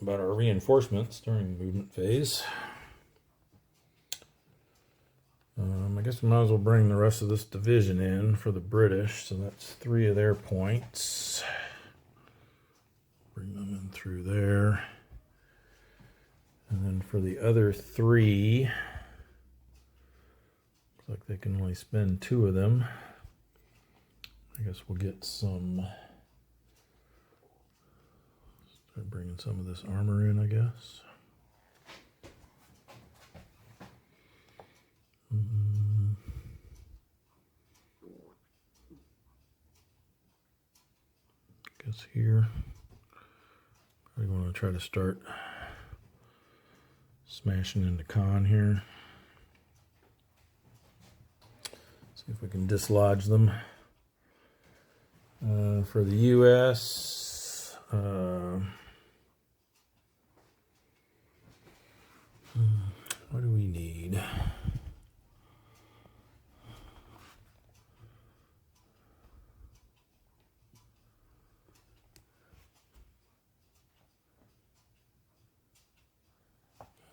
about our reinforcements during the movement phase. I guess we might as well bring the rest of this division in for the British. So that's 3 of their points. Bring them in through there. And then for the other 3, looks like they can only spend 2 of them. I guess we'll get some, start bringing some of this armor in, I guess. Guess here, probably want to try to start smashing into Con here. See if we can dislodge them. For the U.S., what do we need?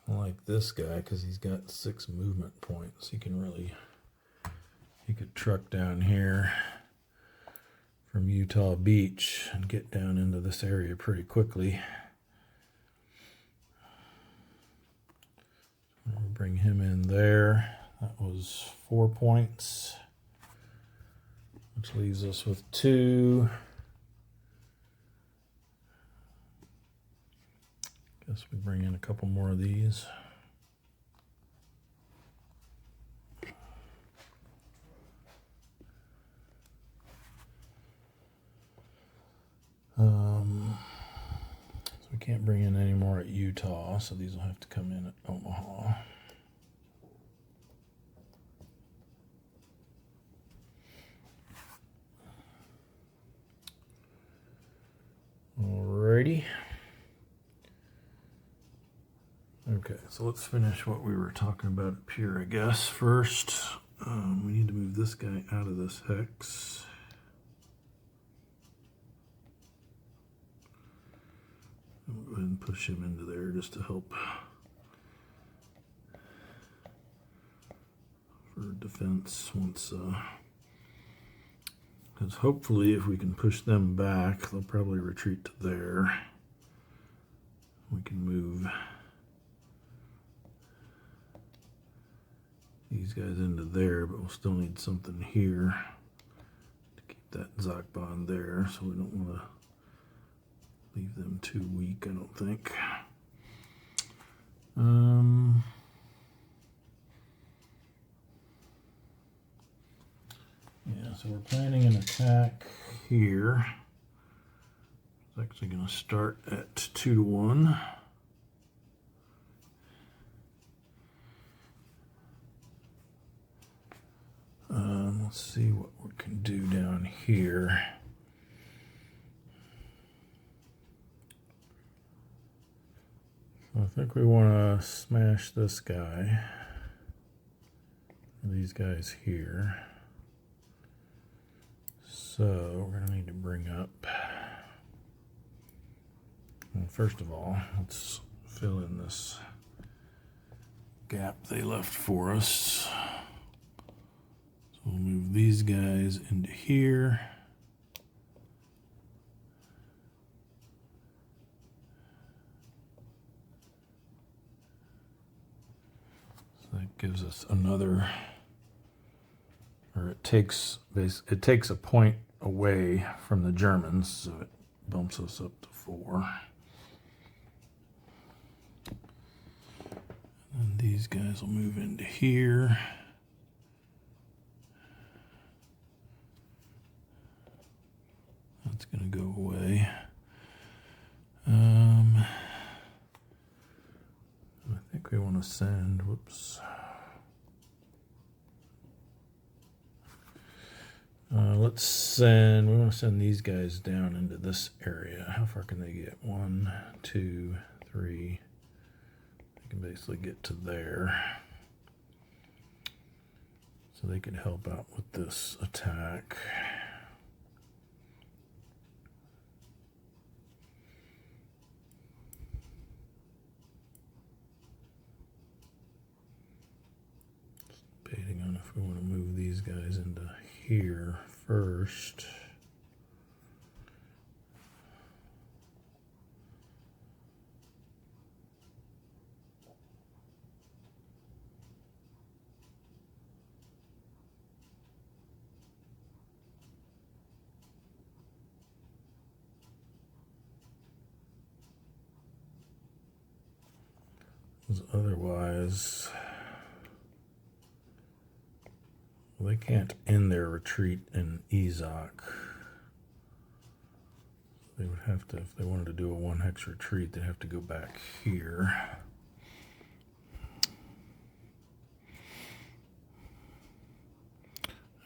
I like this guy because he's got 6 movement points. He could truck down here from Utah Beach and get down into this area pretty quickly. We'll bring him in there. That was 4 points, which leaves us with 2. Guess we bring in a couple more of these. So we can't bring in any more at Utah, so these will have to come in at Omaha. Alrighty. Okay, so let's finish what we were talking about up here, I guess. First, we need to move this guy out of this hex. We'll go ahead and push him into there just to help defense once, because hopefully if we can push them back, they'll probably retreat to there. We can move these guys into there, but we'll still need something here to keep that Zachbahn there, so we don't want to leave them too weak, I don't think. Yeah, so we're planning an attack here. It's actually going to start at 2-1. Let's see what we can do down here. I think we want to smash this guy. These guys here. So we're going to need to bring up. Well, first of all, let's fill in this gap they left for us. So we'll move these guys into here. That gives us another, or it takes a point away from the Germans, so it bumps us up to 4. And these guys will move into here. That's going to go away. I think we want to send, whoops. Let's send, we want to send these guys down into this area. How far can they get? 1, 2, 3. They can basically get to there. So they could help out with this attack. Debating on if we want to move these guys into here first. Because otherwise, well, they can't end their retreat in Ezok. They would have to, if they wanted to do a 1-hex retreat, they'd have to go back here.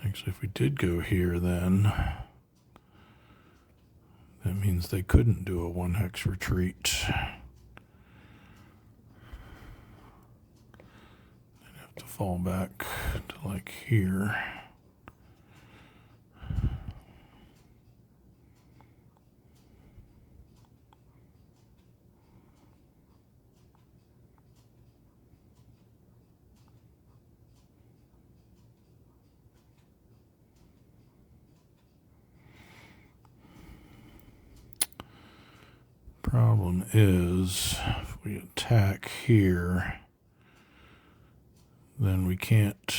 Actually, if we did go here, then that means they couldn't do a 1-hex retreat. They'd have to fall back to like here. Problem is, if we attack here, then we can't,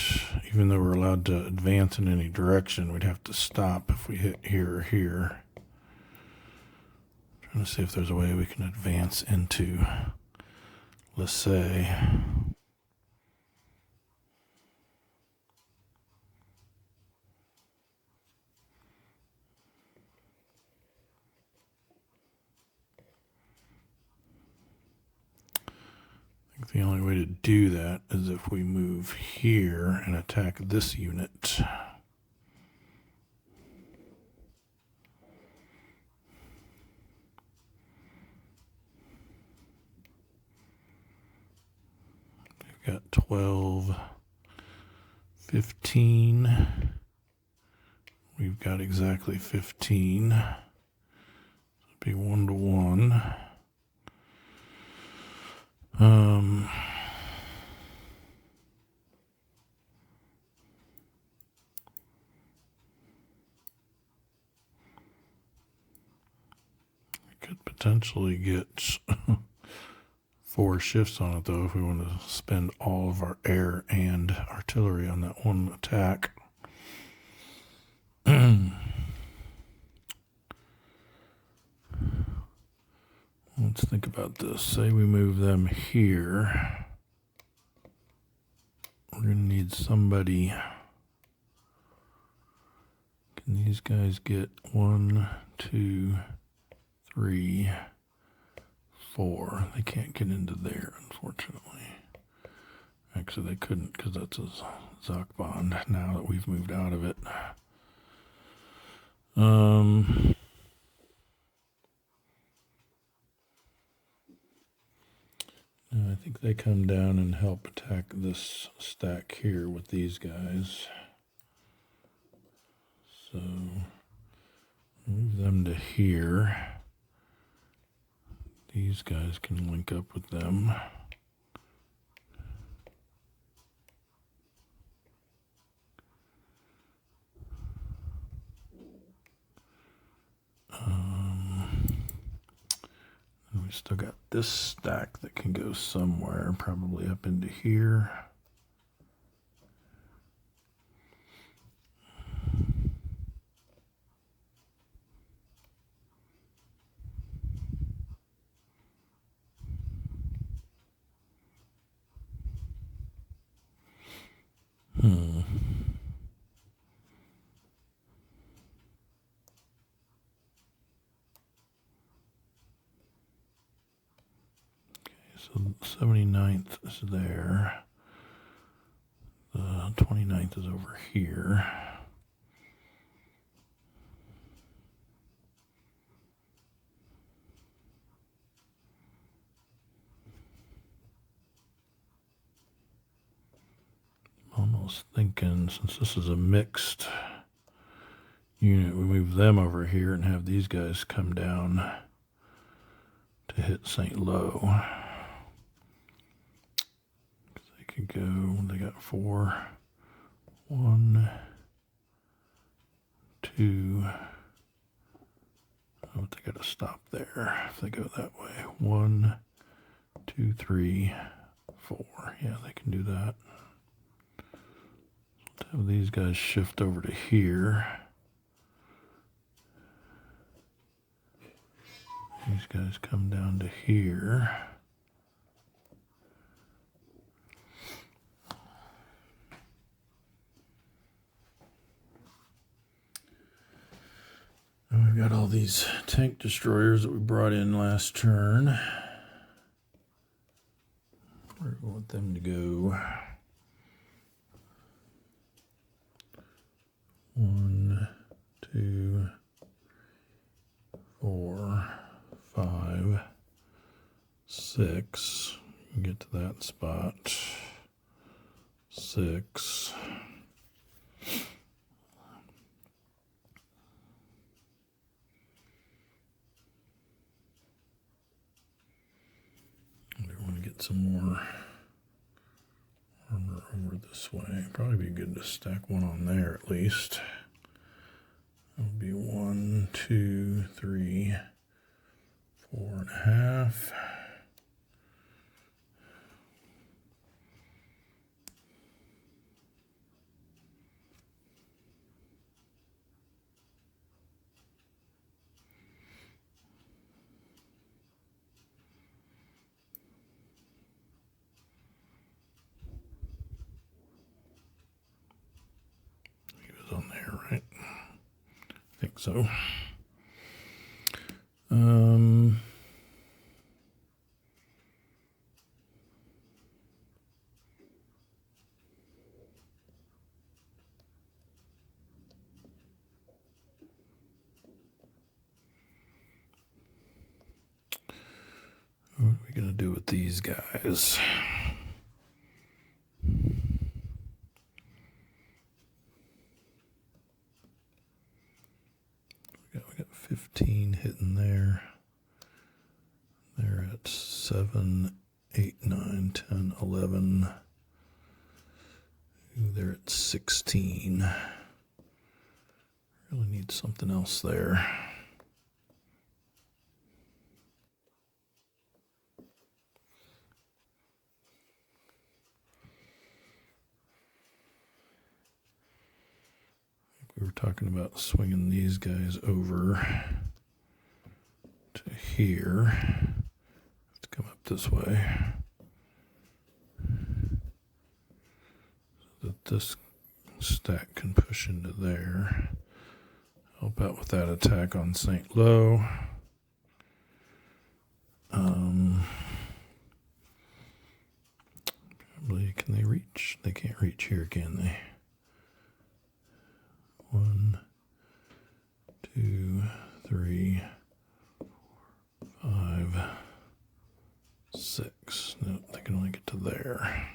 even though we're allowed to advance in any direction, we'd have to stop if we hit here or here. Trying to see if there's a way we can advance into Lissay. I think the only way to do that is if we move here and attack this unit. We've got 12, 15. We've got exactly 15. It'd be 1-to-1. potentially get 4 shifts on it, though, if we want to spend all of our air and artillery on that one attack. Let's think about this. Say we move them here. We're going to need somebody. Can these guys get 1, 2, 3, 4? They can't get into there, unfortunately. Actually, they couldn't because that's a Zachbond now that we've moved out of it. I think they come down and help attack this stack here with these guys. So move them to here. These guys can link up with them. We still got this stack that can go somewhere, probably up into here. So 79th is there. The 29th is over here. I'm almost thinking, since this is a mixed unit, we move them over here and have these guys come down to hit St. Lo. They could go, they got 4. 1, 2. Oh, they got to stop there if they go that way. 1, 2, 3, 4. Yeah, they can do that. Let's have these guys shift over to here. These guys come down to here. And we've got all these tank destroyers that we brought in last turn. Where do we want them to go? 1, 2, 4, 5, 6. Get to that spot. 6. We want to get some more armor over this way. Probably be good to stack one on there at least. That would be 1, 2, 3, 4.5. On there, right? I think so. What are we gonna do with these guys? We got 15 hitting there. They're at 7, 8, 9, 10, 11. They're at 16. Really need something else there. talking about swinging these guys over to here. Let's come up this way. So that this stack can push into there. Help out with that attack on St. Lo. Probably, can they reach? They can't reach here, can they? 1, 2, 3, 4, 5, 6. No, they can only get to there.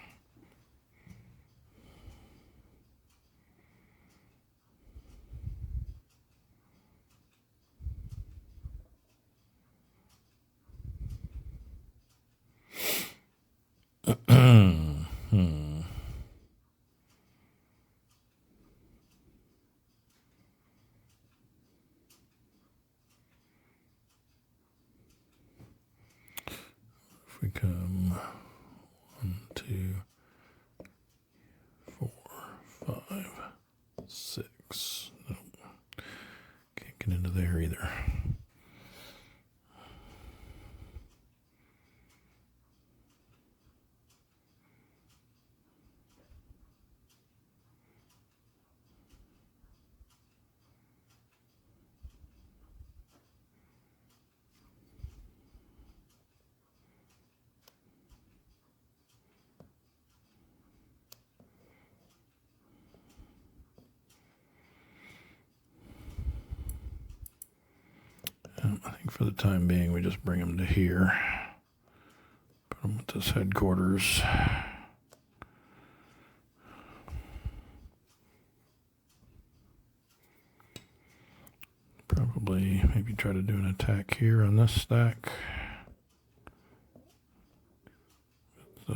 If we come 1, 2, 4, 5, 6. Nope. Can't get into there either. I think for the time being, we just bring them to here. Put them at this headquarters. Probably maybe try to do an attack here on this stack. With,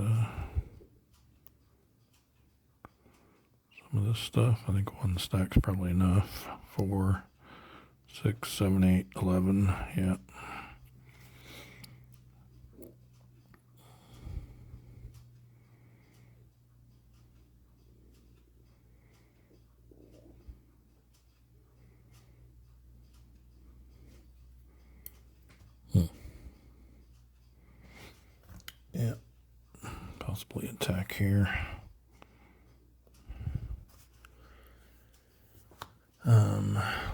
some of this stuff. I think one stack's probably enough. 4, 6, 7, 8, 11. Yeah. Yeah. Possibly attack here.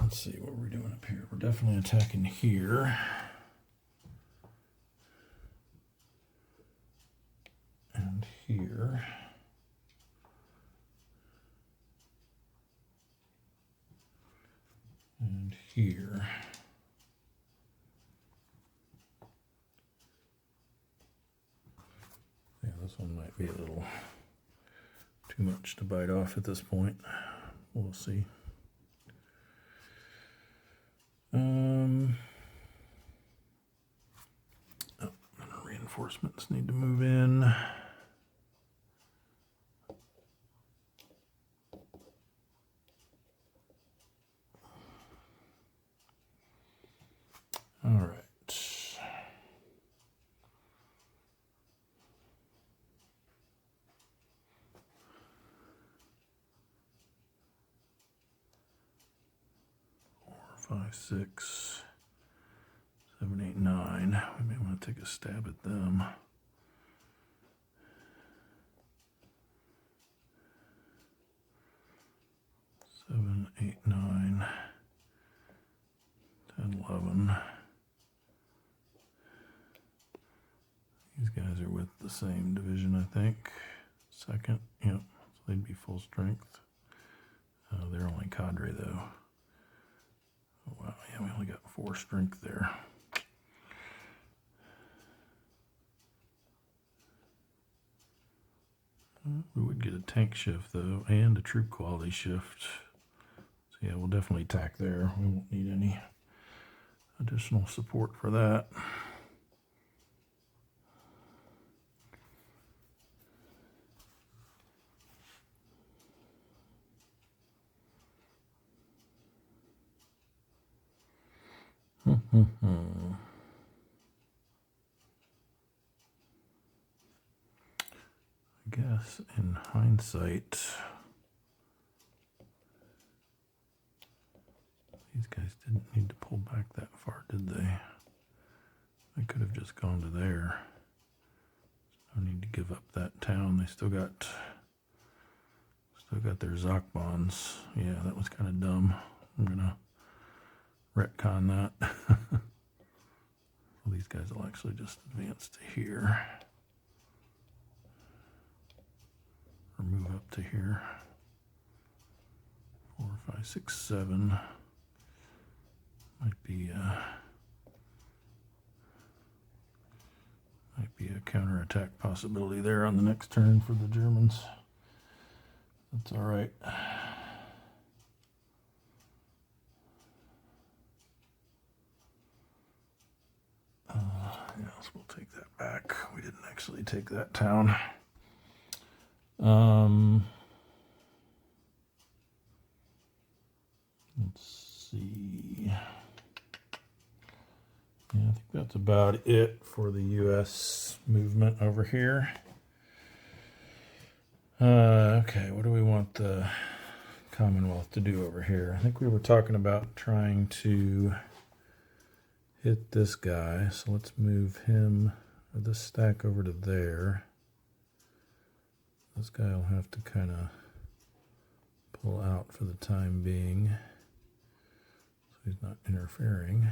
Let's see what we're doing up here. We're definitely attacking here. And here. And here. Yeah, this one might be a little too much to bite off at this point. We'll see. Reinforcements need to move in. All right. 4, 5, 6, 7, 8, 9. We may want to take a stab at them. 7, 8, 9, 10, 11. These guys are with the same division, I think. Second, yep, so they'd be full strength. They're only cadre though. Oh, wow, yeah, we only got 4 strength there. We would get a tank shift though, and a troop quality shift. So yeah, we'll definitely tack there. We won't need any additional support for that. I guess in hindsight, These guys didn't need to pull back that far, did they? They could have just gone to there. No need to give up that town. They still got their Zoc bonds. Yeah, that was kind of dumb. I'm gonna retcon that. Well, these guys will actually just advance to here. Or move up to here. 4, 5, 6, 7. Might be a counterattack possibility there on the next turn for the Germans. That's all right. Yes, we'll take that back. We didn't actually take that town. Let's see. Yeah, I think that's about it for the U.S. movement over here. Okay, what do we want the Commonwealth to do over here? I think we were talking about trying to hit this guy, so let's move him, or this stack, over to there. This guy will have to kind of pull out for the time being, so he's not interfering.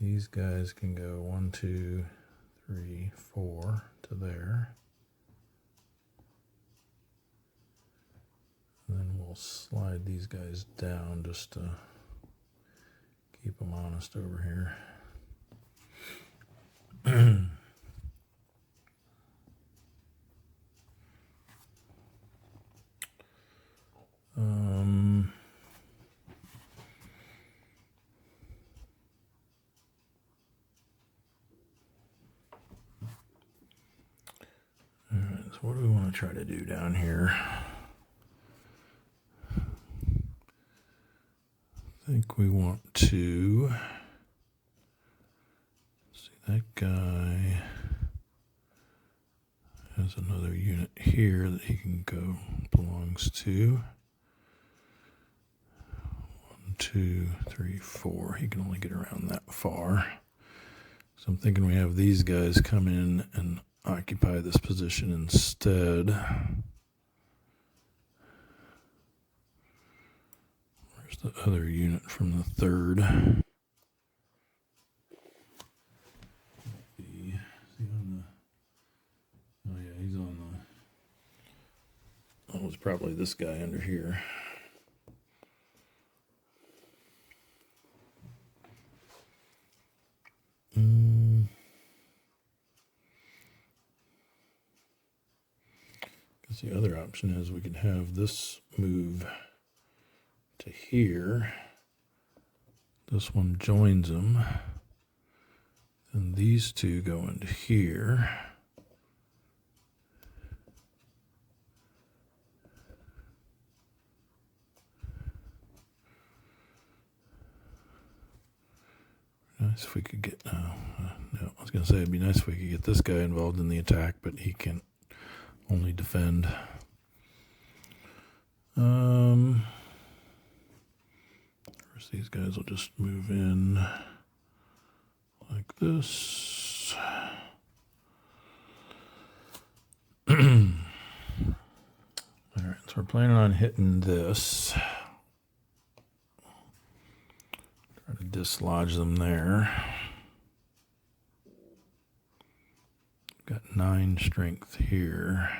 These guys can go 1, 2, 3, 4 to there. And then we'll slide these guys down just to keep them honest over here. All right, so what do we want to try to do down here? I think we want to see that guy has another unit here that he can go, belongs to. 1, 2, 3, 4. He can only get around that far. So I'm thinking we have these guys come in and occupy this position instead. Where's the other unit from the 3rd? Is he on the... Oh yeah, he's on the... Oh, it's probably this guy under here. Because the other option is we could have this move to here. This one joins them. Then these two go into here. Nice if we could get, no, I was going to say it'd be nice if we could get this guy involved in the attack, but he can only defend. First, these guys will just move in like this. All right, so we're planning on hitting this. Try to dislodge them there. Got 9 strength here.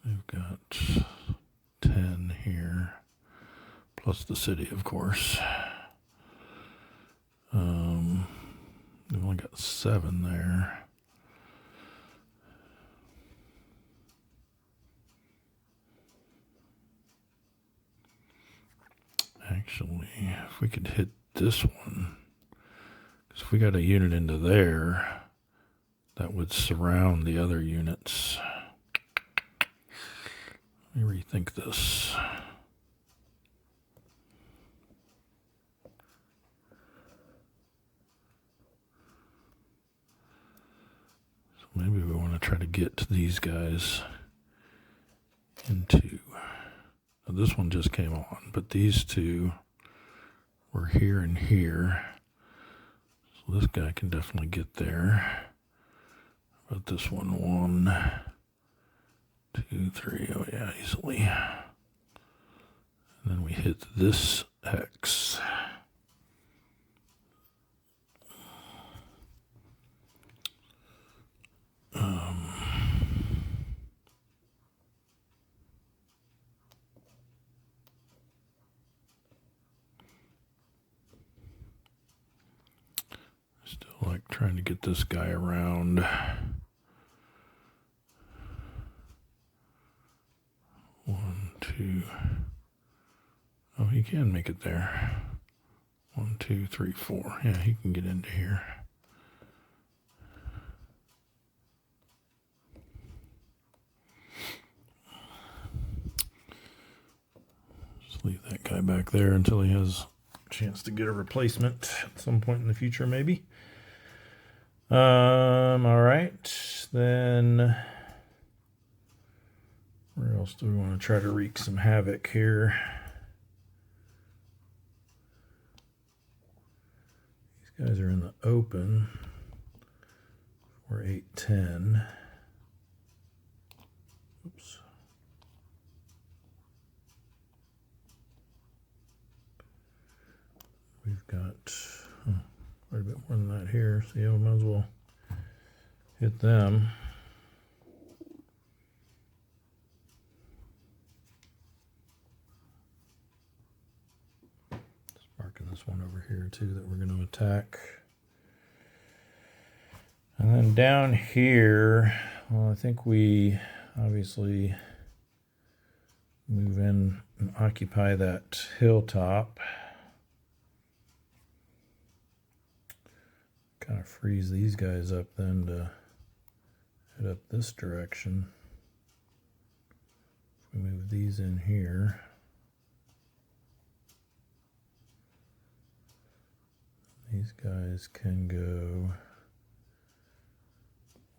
They've got 10 here, plus the city, of course. They've only got 7 there. Actually, if we could hit this one, because if we got a unit into there, that would surround the other units. Let me rethink this. So maybe we want to try to get these guys into This one just came on, but these two were here and here. So this guy can definitely get there. But this one, 1, 2, 3, oh yeah, easily. And then we hit this hex. Still like trying to get this guy around. 1, 2. Oh, he can make it there. 1, 2, 3, 4. Yeah, he can get into here. Just leave that guy back there until he has a chance to get a replacement at some point in the future, maybe. All right, then where else do we want to try to wreak some havoc here? These guys are in the open. We're 8, 10. Oops. We've got quite a bit more than that here, so yeah, we might as well hit them. Just marking this one over here too that we're going to attack. And then down here, well, I think we obviously move in and occupy that hilltop. Kind of freeze these guys up then to head up this direction. If we move these in here, these guys can go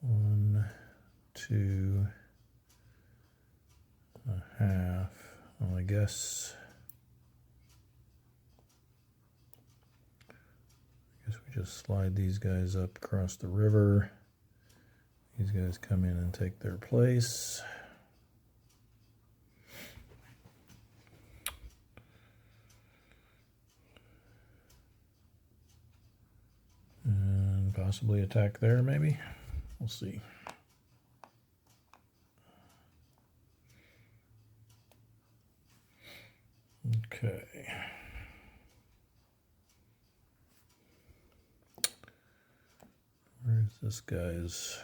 1, 2, and a half. Well, I guess we just slide these guys up across the river. These guys come in and take their place. And possibly attack there, maybe. We'll see. Okay. Where's this guy's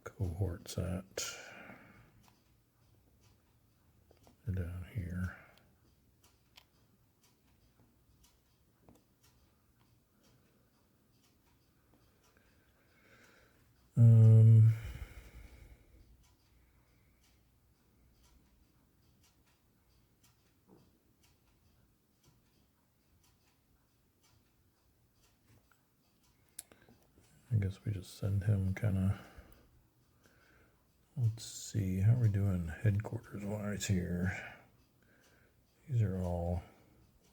cohorts at? They're down here. I guess we just send him kind of. Let's see, how are we doing headquarters wise here? These are all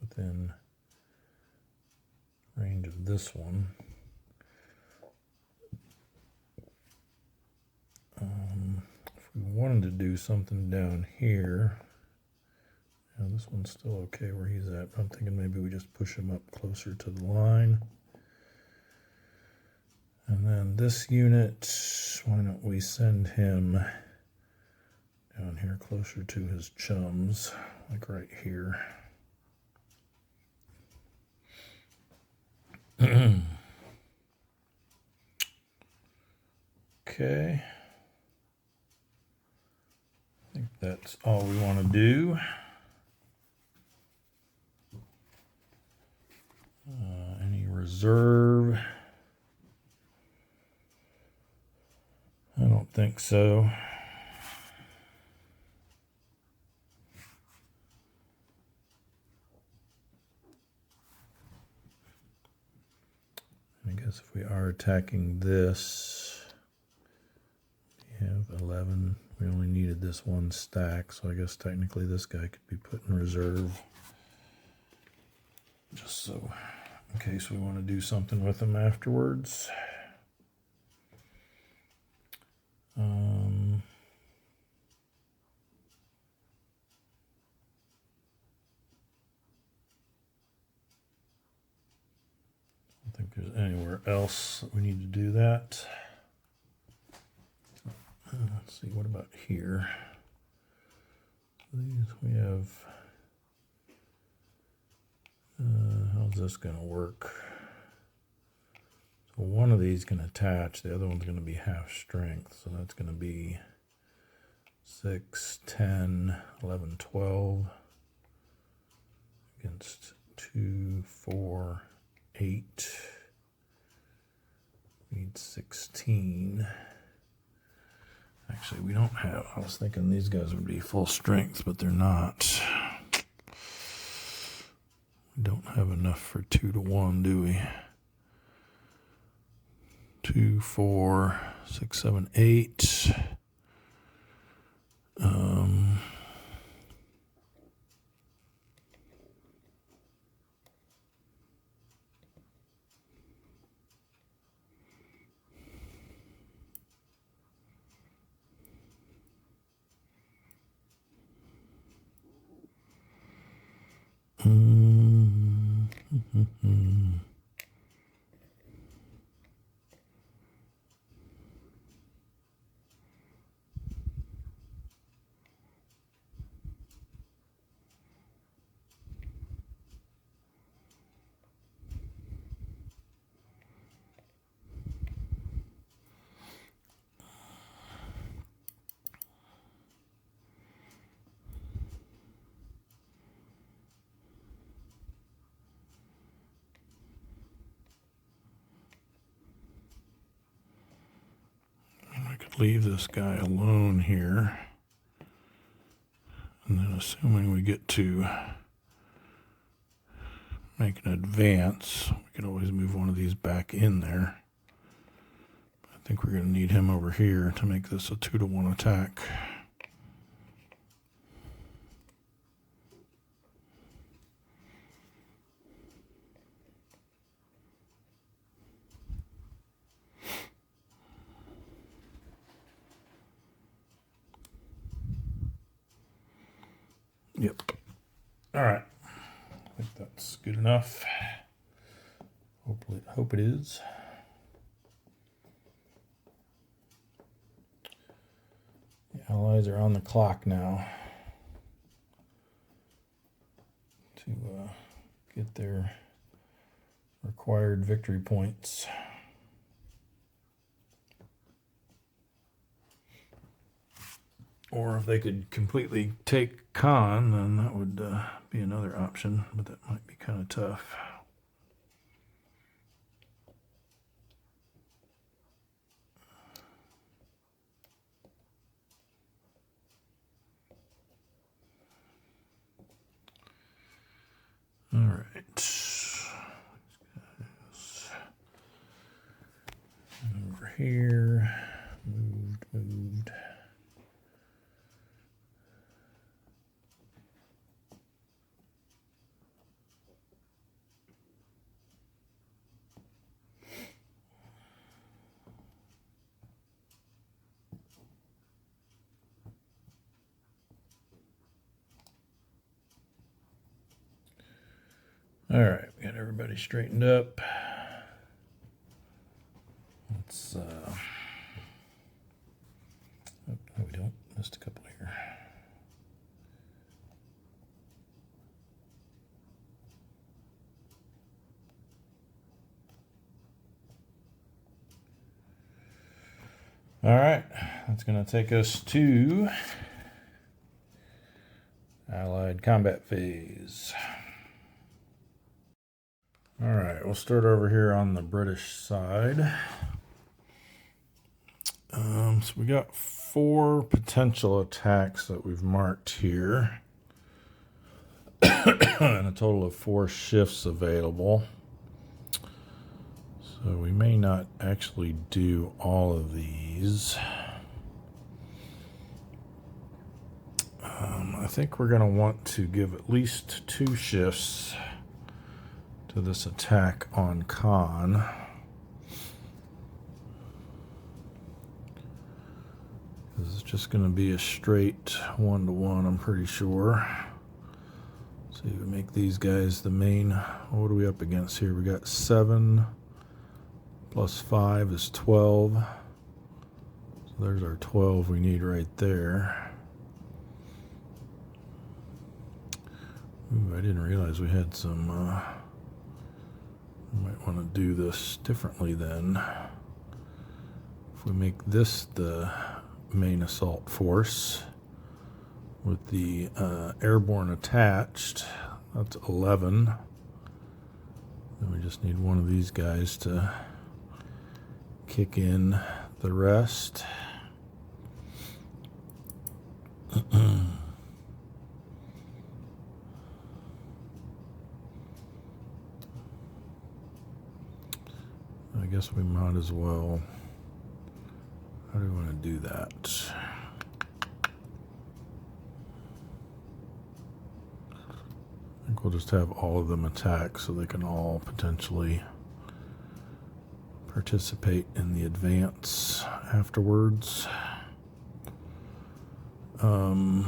within range of this one. If we wanted to do something down here, yeah, this one's still okay where he's at. I'm thinking maybe we just push him up closer to the line. And then this unit, why don't we send him down here closer to his chums, like right here. Okay. I think that's all we want to do. Any reserve? I don't think so. I guess if we are attacking this, we have 11. We only needed this one stack, so I guess technically this guy could be put in reserve. Just so, in case we want to do something with him afterwards. I don't think there's anywhere else that we need to do that. Let's see, what about here? These we have. How's this going to work? So one of these can attach, the other one's going to be half strength, so that's going to be 6, 10, 11, 12 against 2, 4, 8. We need 16. Actually, we don't have, I was thinking these guys would be full strength, but they're not. We don't have enough for 2 to 1, do we? 2, 4, 6, 7, 8. I could leave this guy alone here. And then assuming we get to make an advance, we could always move one of these back in there. I think we're going to need him over here to make this a 2 to 1 attack. Yep. All right. I think that's good enough. Hope it is. The Allies are on the clock now to get their required victory points. Or if they could completely take Khan, then that would be another option, but that might be kind of tough. All right. Over here. Moved. All right, we got everybody straightened up. Let's, oh, no, we don't. Missed a couple here. All right, that's going to take us to Allied combat phase. All right, we'll start over here on the British side. So we got 4 potential attacks that we've marked here, and a total of 4 shifts available. So we may not actually do all of these. I think we're going to want to give at least 2 shifts to this attack on con. This is just going to be a straight 1-to-1, I'm pretty sure. So you make these guys the main. What are we up against here? We got 7 plus 5 is 12. So there's our 12 we need right there. Ooh, I didn't realize we had some, we might want to do this differently then. If we make this the main assault force with the airborne attached, that's 11. Then we just need one of these guys to kick in the rest. I guess we might as well. How do we want to do that? I think we'll just have all of them attack so they can all potentially participate in the advance afterwards. Because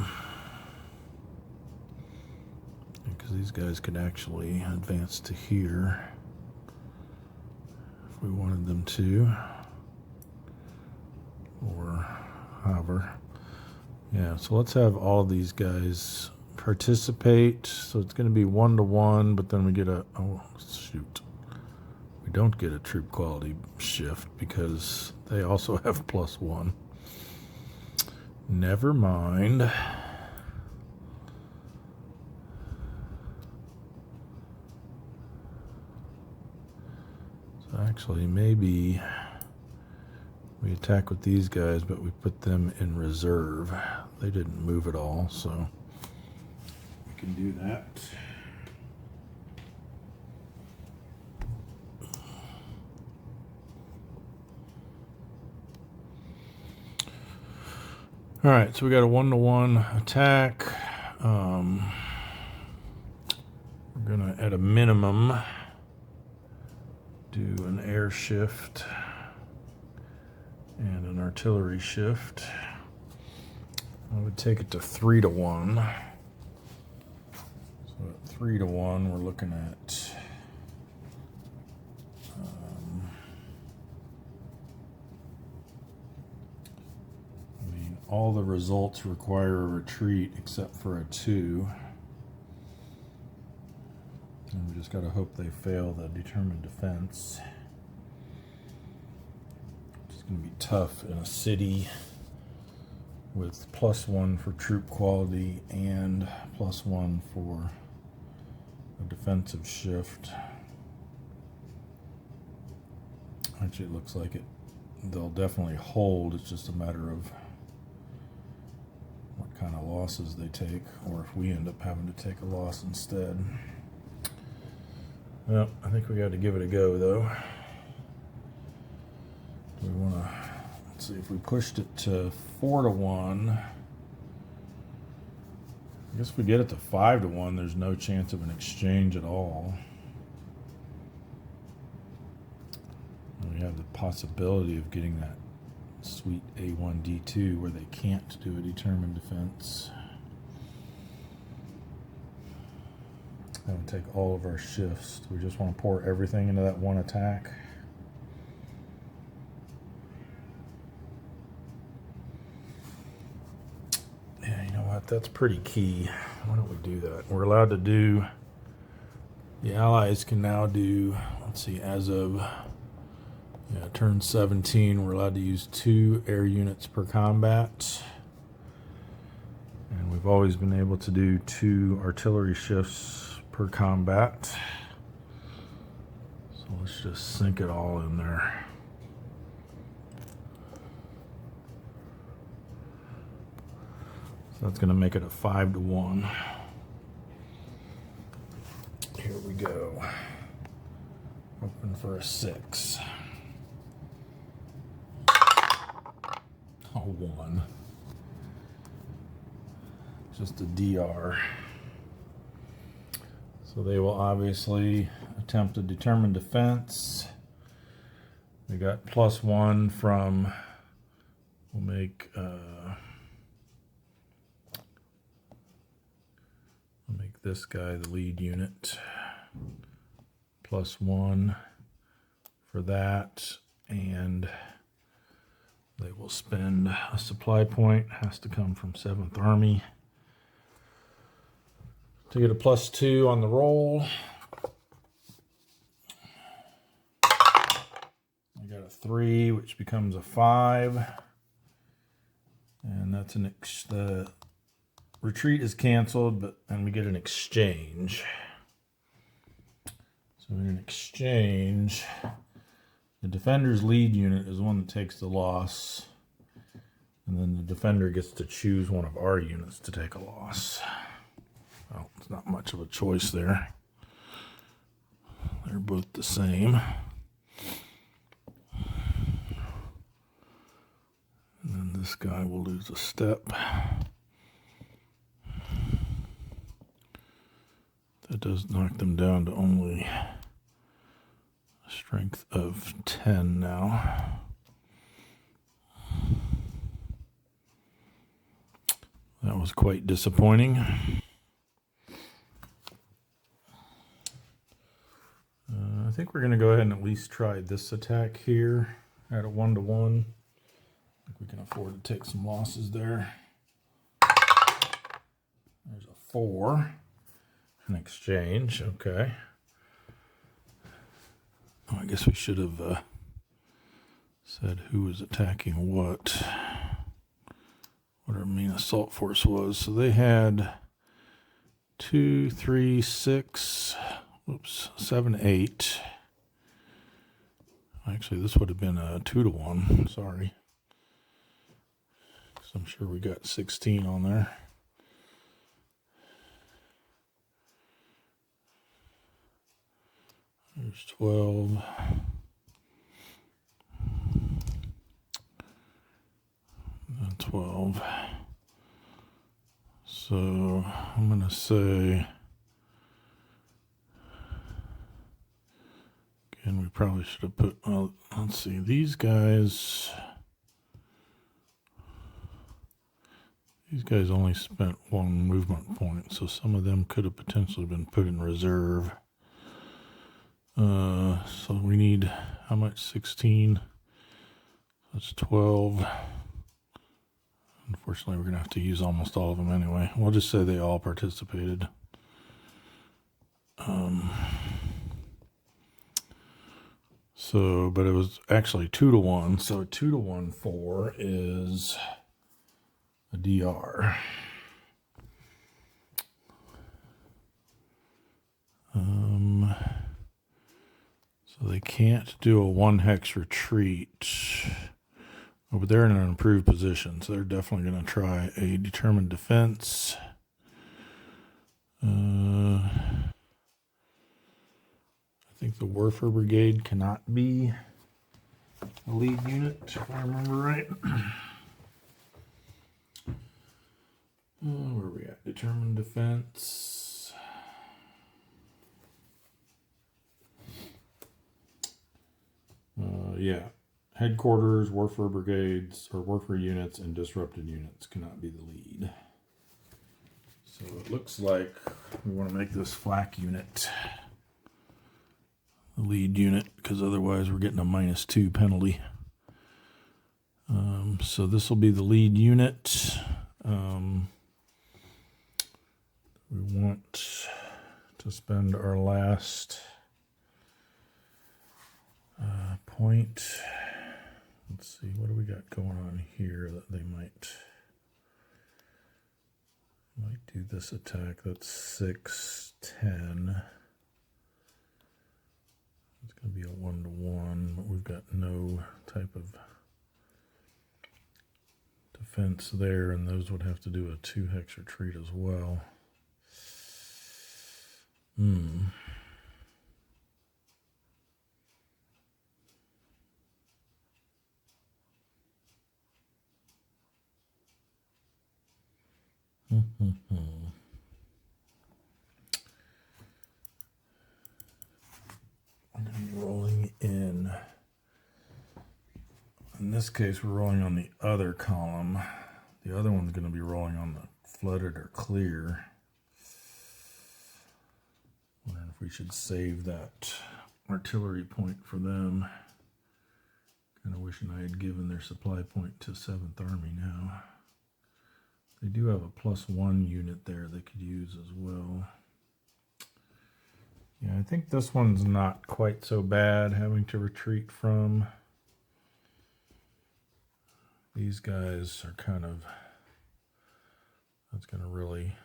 these guys could actually advance to here if we wanted them to, or however. Yeah, so let's have all of these guys participate. So it's going to be 1-to-1, but then we get a, oh shoot, we don't get a troop quality shift because they also have +1. Never mind. So actually maybe we attack with these guys, but we put them in reserve. They didn't move at all, so we can do that. All right, so we got a 1-to-1 attack. We're gonna, at a minimum, do an air shift and an artillery shift. I would take it to 3-to-1. So at 3-to-1, we're looking at all the results require a retreat except for a 2. And we just got to hope they fail the determined defense. It's going to be tough in a city with +1 for troop quality and +1 for a defensive shift. Actually, it looks like they'll definitely hold. It's just a matter of what kind of losses they take, or if we end up having to take a loss instead. Well, I think we got to give it a go, though. Do we want to, let's see, if we pushed it to 4-to-1, I guess if we get it to 5-to-1, there's no chance of an exchange at all. And we have the possibility of getting that sweet A1D2 where they can't do a determined defense. That would take all of our shifts. Do we just want to pour everything into that one attack? Yeah, you know what? That's pretty key. Why don't we do that? We're allowed to do, the Allies can now do, let's see, as of turn 17, we're allowed to use 2 air units per combat. And we've always been able to do 2 artillery shifts per combat. So let's just sink it all in there. So that's going to make it a 5-to-1. Here we go. Open for a 6. A 1. just a DR. So they will obviously attempt a determined defense. We got +1 from, we'll make this guy the lead unit. +1 for that, and they will spend a supply point, has to come from 7th Army, to get a +2 on the roll. I got a 3, which becomes a 5, and that's the retreat is canceled, and we get an exchange. So in an exchange, the defender's lead unit is the one that takes the loss, and then the defender gets to choose one of our units to take a loss. Well, it's not much of a choice there. They're both the same. And then this guy will lose a step. That does knock them down to only a strength of 10 now. That was quite disappointing. I think we're going to go ahead and at least try this attack here at a 1-to-1. I think we can afford to take some losses there. There's a 4. An exchange, okay. Oh, I guess we should have said who was attacking what our main assault force was. So they had 2, 3, 6, 7, 8. Actually, this would have been a 2-to-1. Sorry. So I'm sure we got 16 on there. There's 12. And 12. So I'm going to say, again, we probably should have put, well, let's see, these guys only spent 1 movement point, so some of them could have potentially been put in reserve. So we need, how much? 16. That's 12. Unfortunately, we're going to have to use almost all of them anyway. We'll just say they all participated. So, but it was actually 2-to-1. So a 2-to-1 4 is a DR. So they can't do a 1-hex retreat. Oh, but they're in an improved position, so they're definitely going to try a determined defense. I think the Warfare Brigade cannot be a lead unit, if I remember right. Where are we at? Determined defense. Yeah. Headquarters, Warfare Brigades, or Warfare units, and disrupted units cannot be the lead. So it looks like we want to make this flak unit the lead unit, because otherwise we're getting a -2 penalty. So this will be the lead unit. We want to spend our last point. Let's see, what do we got going on here that they might do this attack. That's 6, 10. It's going to be a 1-to-1, but we've got no type of defense there, and those would have to do a 2-hex retreat as well. Rolling in this case, we're rolling on the other column. The other one's going to be rolling on the flooded or clear. Wondering if we should save that artillery point for them. Kind of wishing I had given their supply point to 7th Army now. They do have a +1 unit there they could use as well. Yeah, I think this one's not quite so bad having to retreat from. These guys are kind of, that's going to really,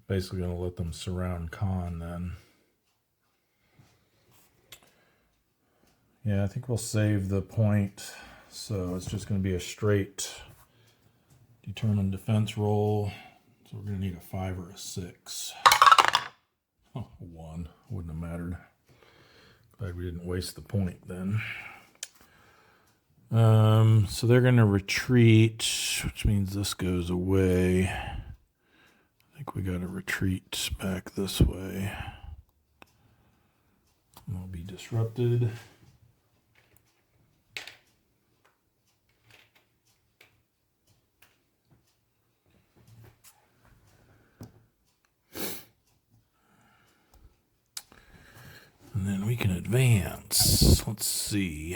basically going to let them surround Khan then. Yeah, I think we'll save the point. So it's just going to be a straight determined defense roll. So we're going to need a 5 or a 6. Oh, 1. Wouldn't have mattered. Glad we didn't waste the point then. So they're going to retreat, which means this goes away. I think we got to retreat back this way. We'll be disrupted. And then we can advance. Let's see.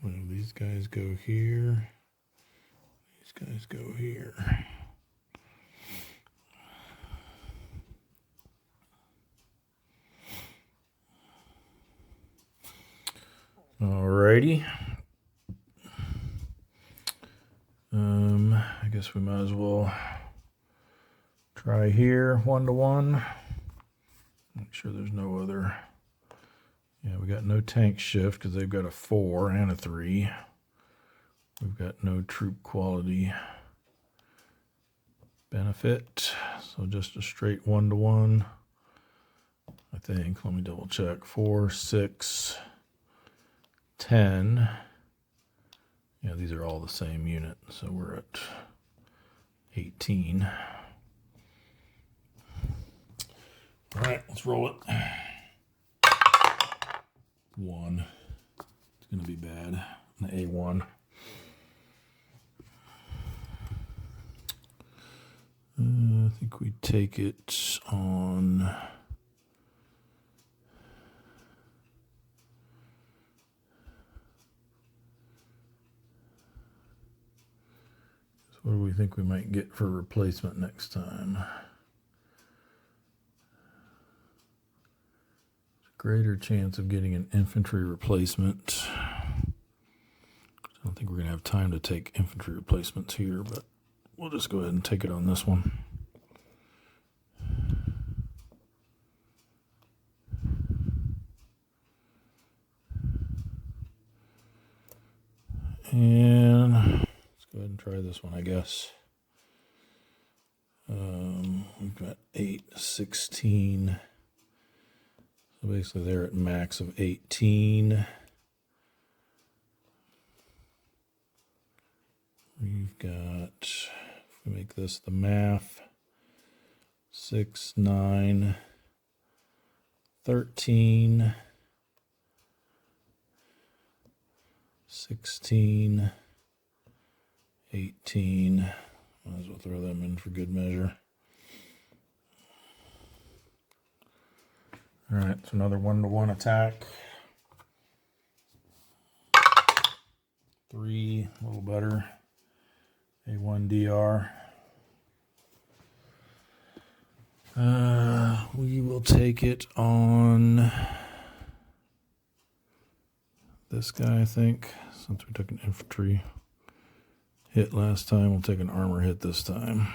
Well, these guys go here. These guys go here. Alrighty. I guess we might as well try here 1-to-1. Make sure there's no other. Yeah, we got no tank shift because they've got a 4 and a 3. We've got no troop quality benefit. So just a straight 1-to-1. I think. Let me double check. 4, 6, 10. Yeah, these are all the same unit. So we're at 18. All right, let's roll it. 1. It's going to be bad. An A1. I think we take it on. So what do we think we might get for replacement next time? Greater chance of getting an infantry replacement. I don't think we're going to have time to take infantry replacements here, but we'll just go ahead and take it on this one. And let's go ahead and try this one, I guess. We've got 8, 16. So basically they're at max of 18. We've got, if we make this the math, 6, 9, 13, 16, 18. Might as well throw them in for good measure. All right, so another 1-to-1 attack. 3, a little better. A1 DR. We will take it on this guy, I think. Since we took an infantry hit last time, we'll take an armor hit this time.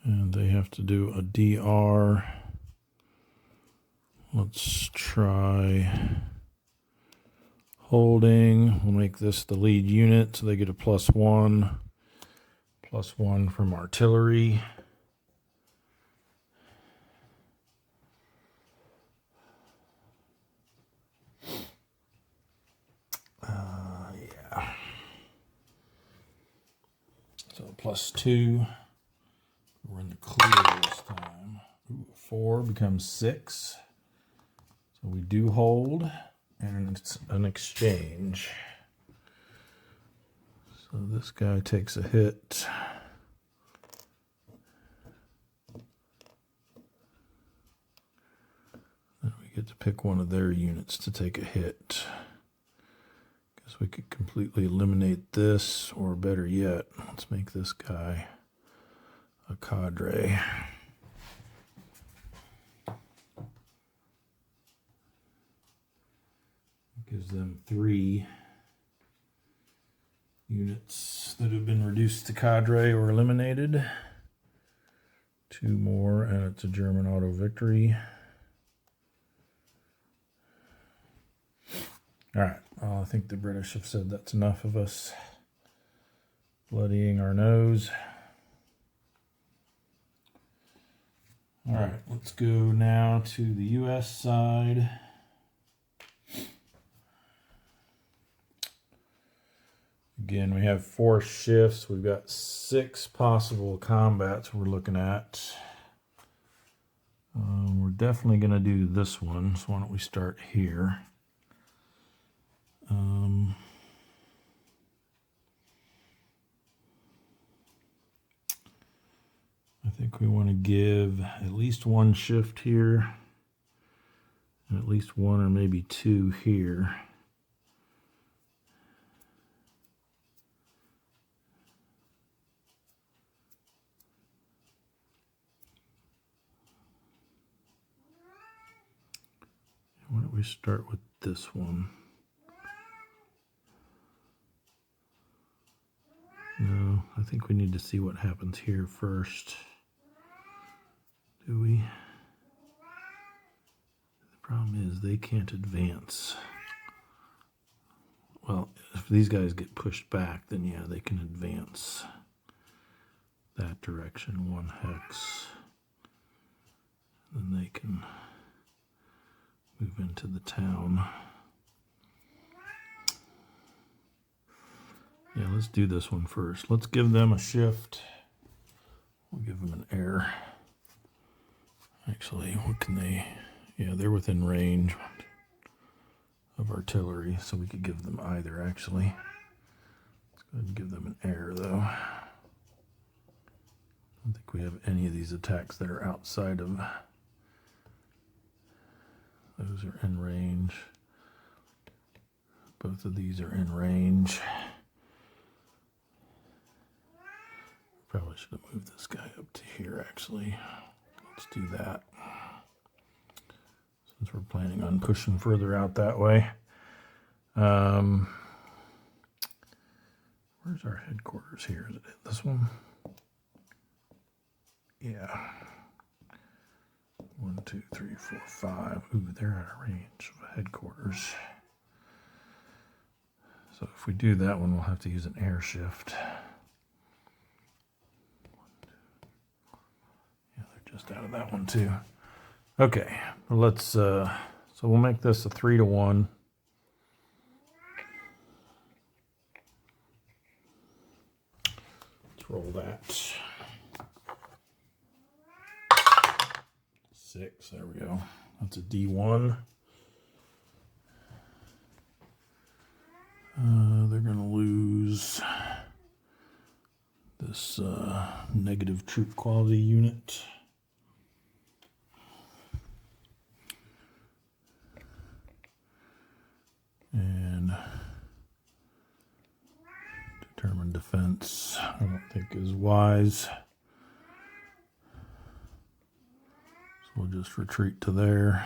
And they have to do a DR. Let's try holding. We'll make this the lead unit, so they get a +1. +1 from artillery. +2. We're in the clear this time. Ooh, 4 becomes 6. So we do hold, and it's an exchange. So this guy takes a hit. And we get to pick one of their units to take a hit. Guess we could completely eliminate this, or better yet, let's make this guy a cadre. Gives them 3 units that have been reduced to cadre or eliminated. 2 more, and it's a German auto victory. All right, well, I think the British have said that's enough of us bloodying our nose. All right, let's go now to the U.S. side. Again, we have 4 shifts. We've got 6 possible combats we're looking at. We're definitely going to do this one, so why don't we start here. I think we want to give at least 1 shift here, and at least 1 or maybe 2 here. Why don't we start with this one? No, I think we need to see what happens here first. Do we? The problem is they can't advance. Well, if these guys get pushed back, then yeah, they can advance that direction 1 hex. Then they can move into the town. Yeah, let's do this one first. Let's give them a shift. We'll give them an air. Actually, what can they... Yeah, they're within range of artillery, so we could give them either, actually. Let's go ahead and give them an air, though. I don't think we have any of these attacks that are outside of... Those are in range. Both of these are in range. Probably should have moved this guy up to here, actually. Let's do that. Since we're planning on pushing further out that way. Where's our headquarters here? Is it this one? Yeah. 1, 2, 3, 4, 5. Ooh, they're out of range of headquarters. So if we do that one, we'll have to use an air shift. Yeah, they're just out of that one too. Okay, let's. So we'll make this a 3-to-1. Let's roll that. 6. There we go. That's a D1. They're going to lose this negative troop quality unit. And determined defense, I don't think is wise. So we'll just retreat to there.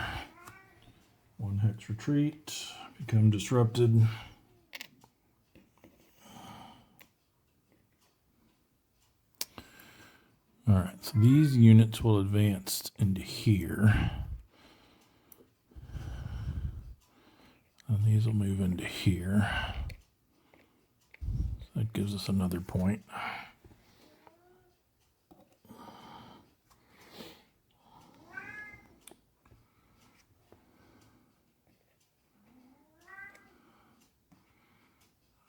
1 hex retreat, become disrupted. All right, so these units will advance into here. And these will move into here. So that gives us another point.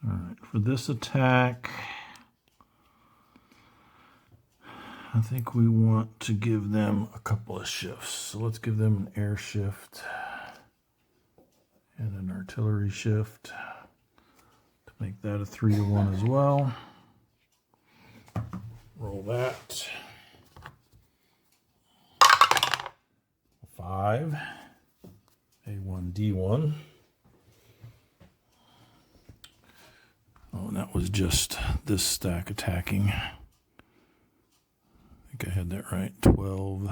All right, for this attack, I think we want to give them a couple of shifts. So let's give them an air shift and an artillery shift to make that a 3-to-1 as well. Roll that. 5. A1, D1. Oh, and that was just this stack attacking. I think I had that right. 12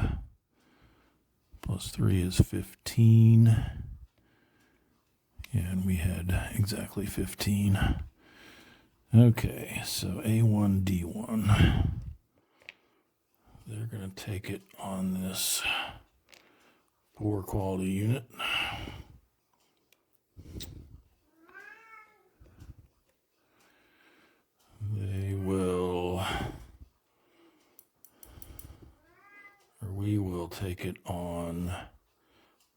plus 3 is 15. And we had exactly 15. Okay, so A1, D1. They're going to take it on this poor quality unit. They will, or we will take it on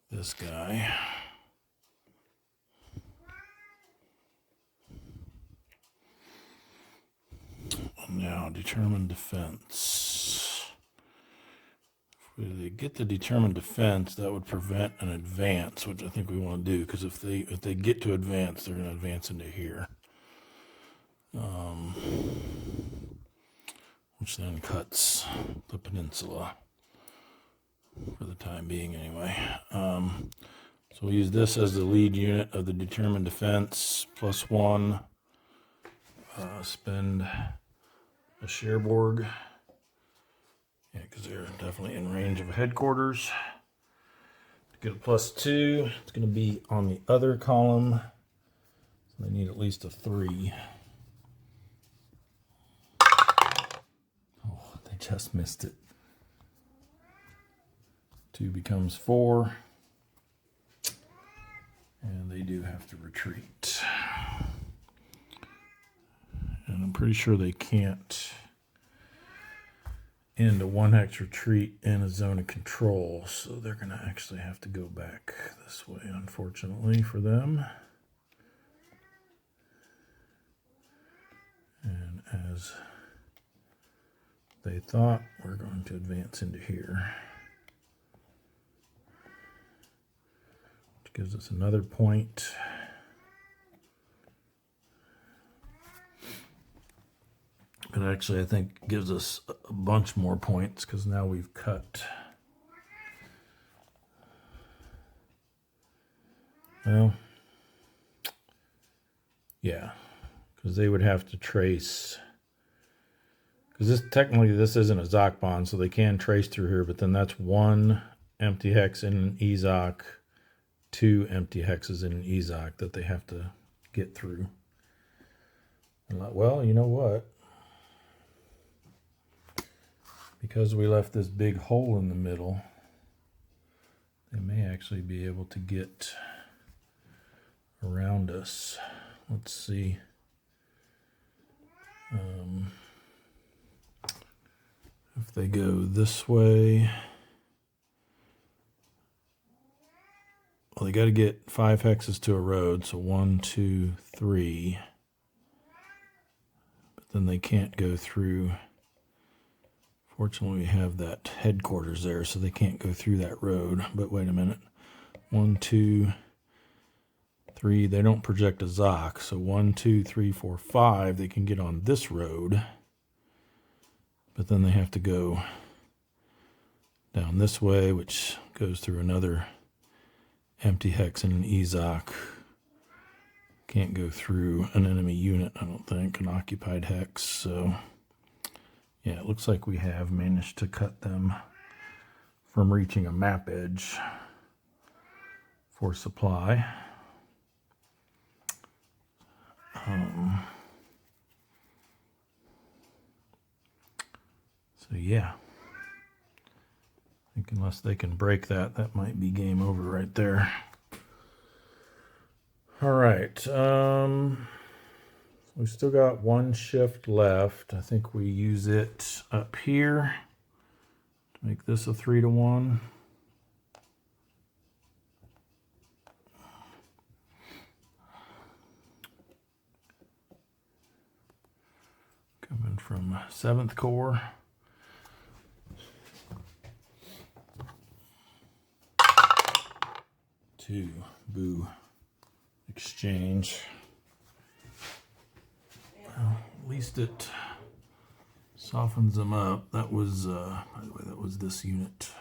this guy. Now, determined defense. If they get the determined defense, that would prevent an advance, which I think we want to do, because if they get to advance, they're going to advance into here. Which then cuts the peninsula for the time being anyway. So we'll use this as the lead unit of the determined defense, +1. Spend a Cherbourg. Yeah, because they're definitely in range of headquarters. To get a +2, it's going to be on the other column. So they need at least a 3. Oh, they just missed it. 2 becomes 4. And they do have to retreat. And I'm pretty sure they can't end a 1-hex retreat in a zone of control. So they're going to actually have to go back this way, unfortunately for them. And as they thought, we're going to advance into here. Which gives us another point. But actually, I think gives us a bunch more points because now we've cut. Well, yeah, because they would have to trace. Because this isn't a Zoc bond, so they can trace through here. But then that's 1 empty hex in an Ezoc, 2 empty hexes in an Ezoc that they have to get through. And like, well, you know what? Because we left this big hole in the middle, they may actually be able to get around us. Let's see. If they go this way, well, they got to get 5 hexes to a road, so 1, 2, 3. But then they can't go through. Fortunately, we have that headquarters there, so they can't go through that road. But wait a minute. 1, 2, 3. They don't project a Zoc. So 1, 2, 3, 4, 5. They can get on this road. But then they have to go down this way, which goes through another empty hex and an Ezoc. Can't go through an enemy unit, I don't think, an occupied hex. So yeah, it looks like we have managed to cut them from reaching a map edge for supply. So yeah, I think unless they can break that, that might be game over right there. All right. We still got 1 shift left. I think we use it up here to make this a 3-to-1. Coming from 7th Corps. to Boo exchange. Well, at least it softens them up. That was, by the way, that was this unit,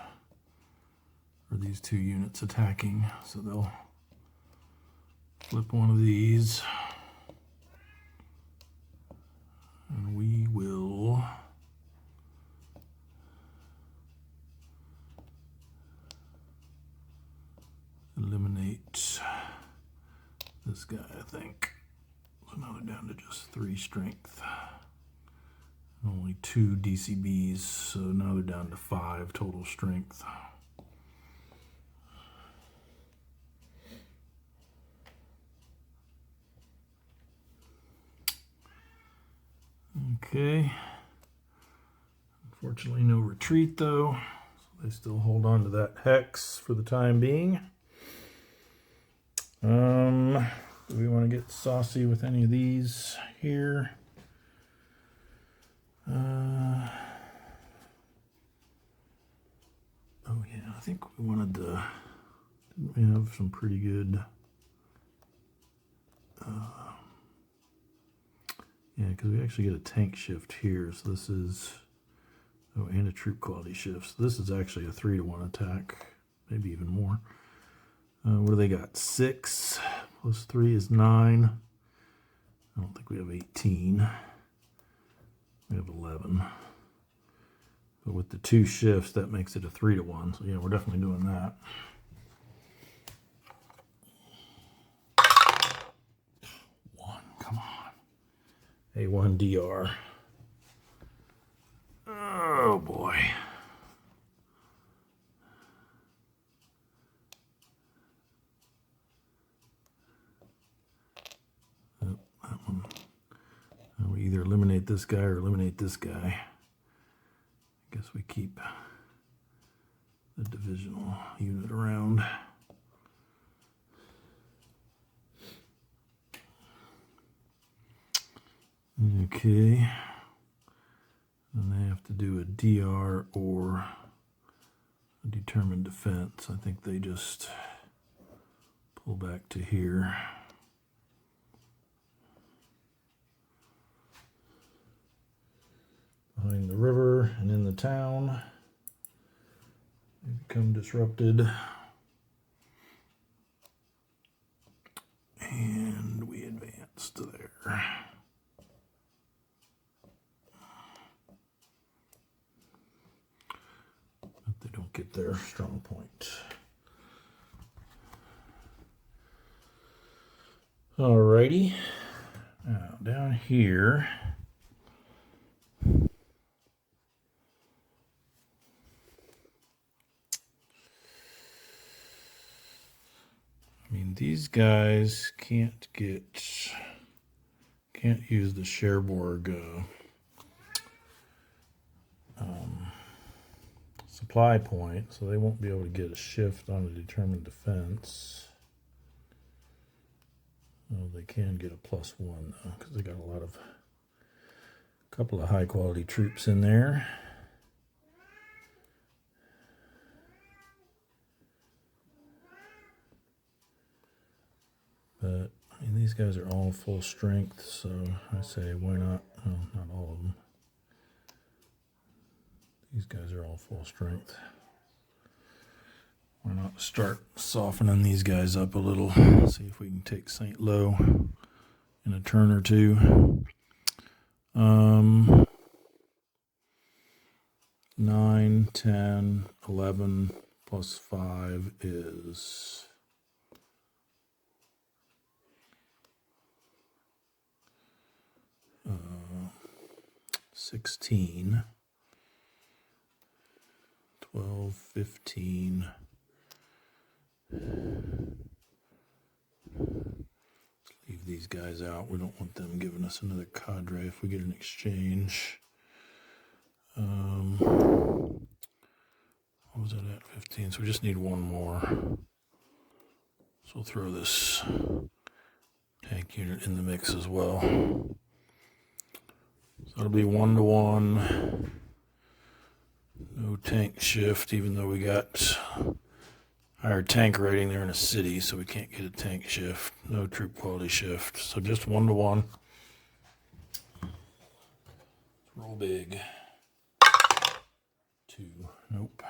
or these two units attacking. So they'll flip one of these, and we will eliminate this guy, I think. So now they're down to just 3 strength. Only 2 DCBs, so now they're down to 5 total strength. Okay. Unfortunately, no retreat though. So they still hold on to that hex for the time being. Do we want to get saucy with any of these here? Oh yeah, I think we wanted to, didn't we have some pretty good, yeah, because we actually get a tank shift here, so this is, oh, and a troop quality shift. So this is actually a 3-to-1 attack, maybe even more. What do they got? 6 plus 3 is 9. I don't think we have 18. We have 11. But with the 2 shifts, that makes it a 3-to-1. So yeah, we're definitely doing that. One, come on. A1 DR. Oh boy. Oh, that one. Now we either eliminate this guy or eliminate this guy. I guess we keep the divisional unit around. Okay. Then they have to do a DR or a determined defense. I think they just pull back to here. Behind the river and in the town, they become disrupted. And we advance to there. But they don't get their strong point. Alrighty. Now down here, I mean, these guys can't use the Cherbourg supply point, so they won't be able to get a shift on a determined defense. Well, they can get a +1 though, because they got a couple of high quality troops in there. But I mean, these guys are all full strength, so I say why not? Well, not all of them. These guys are all full strength. Why not start softening these guys up a little? See if we can take St. Lo in a turn or two. 9, 10, 11 plus 5 is 16, 12, 15. Let's leave these guys out. We don't want them giving us another cadre if we get an exchange. What was it at? 15. So we just need one more. So we'll throw this tank unit in the mix as well. So it'll be 1-to-1. No tank shift, even though we got higher tank rating. They're in a city, so we can't get a tank shift. No troop quality shift. So just 1-to-1. Roll big. 2. Nope.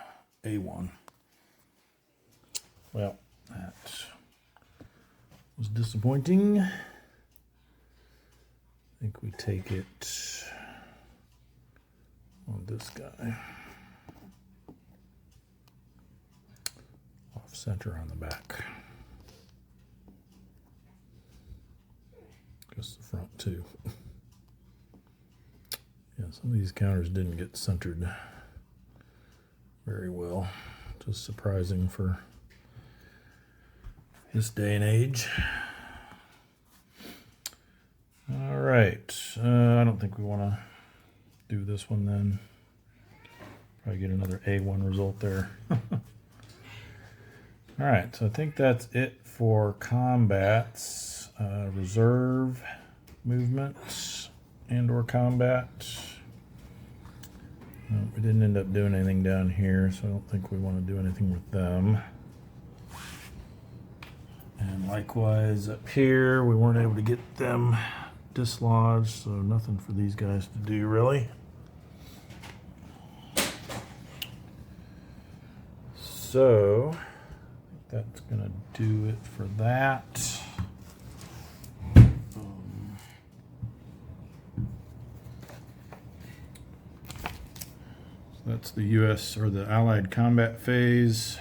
A1. Well, that was disappointing. I think we take it on this guy. Off center on the back. Guess the front too. Yeah, some of these counters didn't get centered very well. Just surprising for this day and age. All right. I don't think we want to do this one then. Probably get another A1 result there. All right. So I think that's it for combats, reserve movements, and/or combat. We didn't end up doing anything down here, so I don't think we want to do anything with them. And likewise up here, we weren't able to get them dislodged, so nothing for these guys to do really. So that's gonna do it for that. That's the U.S. or the Allied combat phase.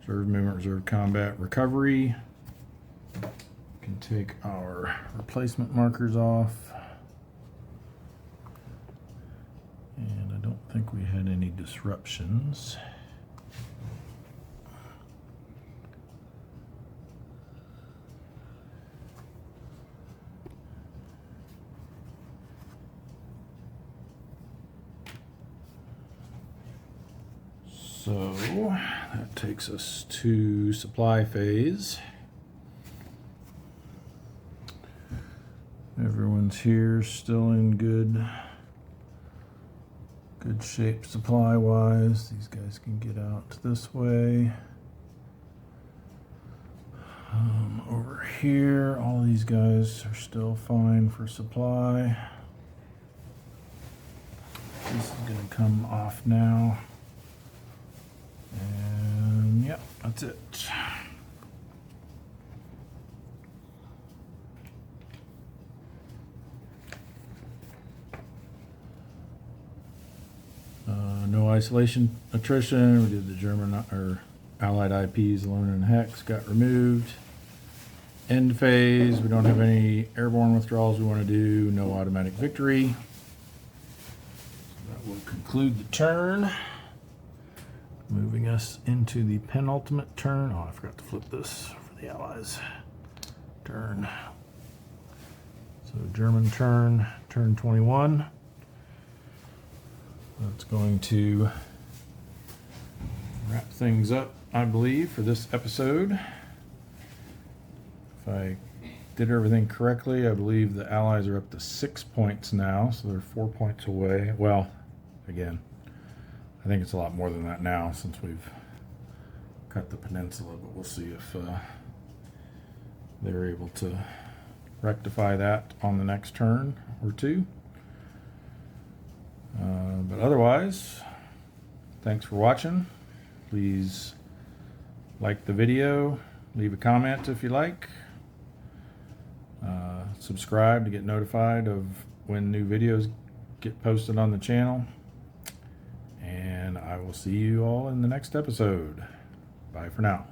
Reserve movement, reserve combat, recovery. We can take our replacement markers off. And I don't think we had any disruptions. So that takes us to supply phase. Everyone's here, still in good shape supply wise. These guys can get out this way. Over here, all these guys are still fine for supply. This is going to come off now. And yep, that's it. No isolation attrition. We did the German or Allied IPs, alone and hex got removed. End phase. We don't have any airborne withdrawals we want to do. No automatic victory. So that will conclude the turn. Moving us into the penultimate turn. Oh, I forgot to flip this for the Allies. Turn. So German turn, turn 21. That's going to wrap things up, I believe, for this episode. If I did everything correctly, I believe the Allies are up to 6 points now, so they're 4 points away. Well, again, I think it's a lot more than that now since we've cut the peninsula, but we'll see if they're able to rectify that on the next turn or two. But otherwise, thanks for watching. Please like the video, leave a comment if you like, subscribe to get notified of when new videos get posted on the channel. And I will see you all in the next episode. Bye for now.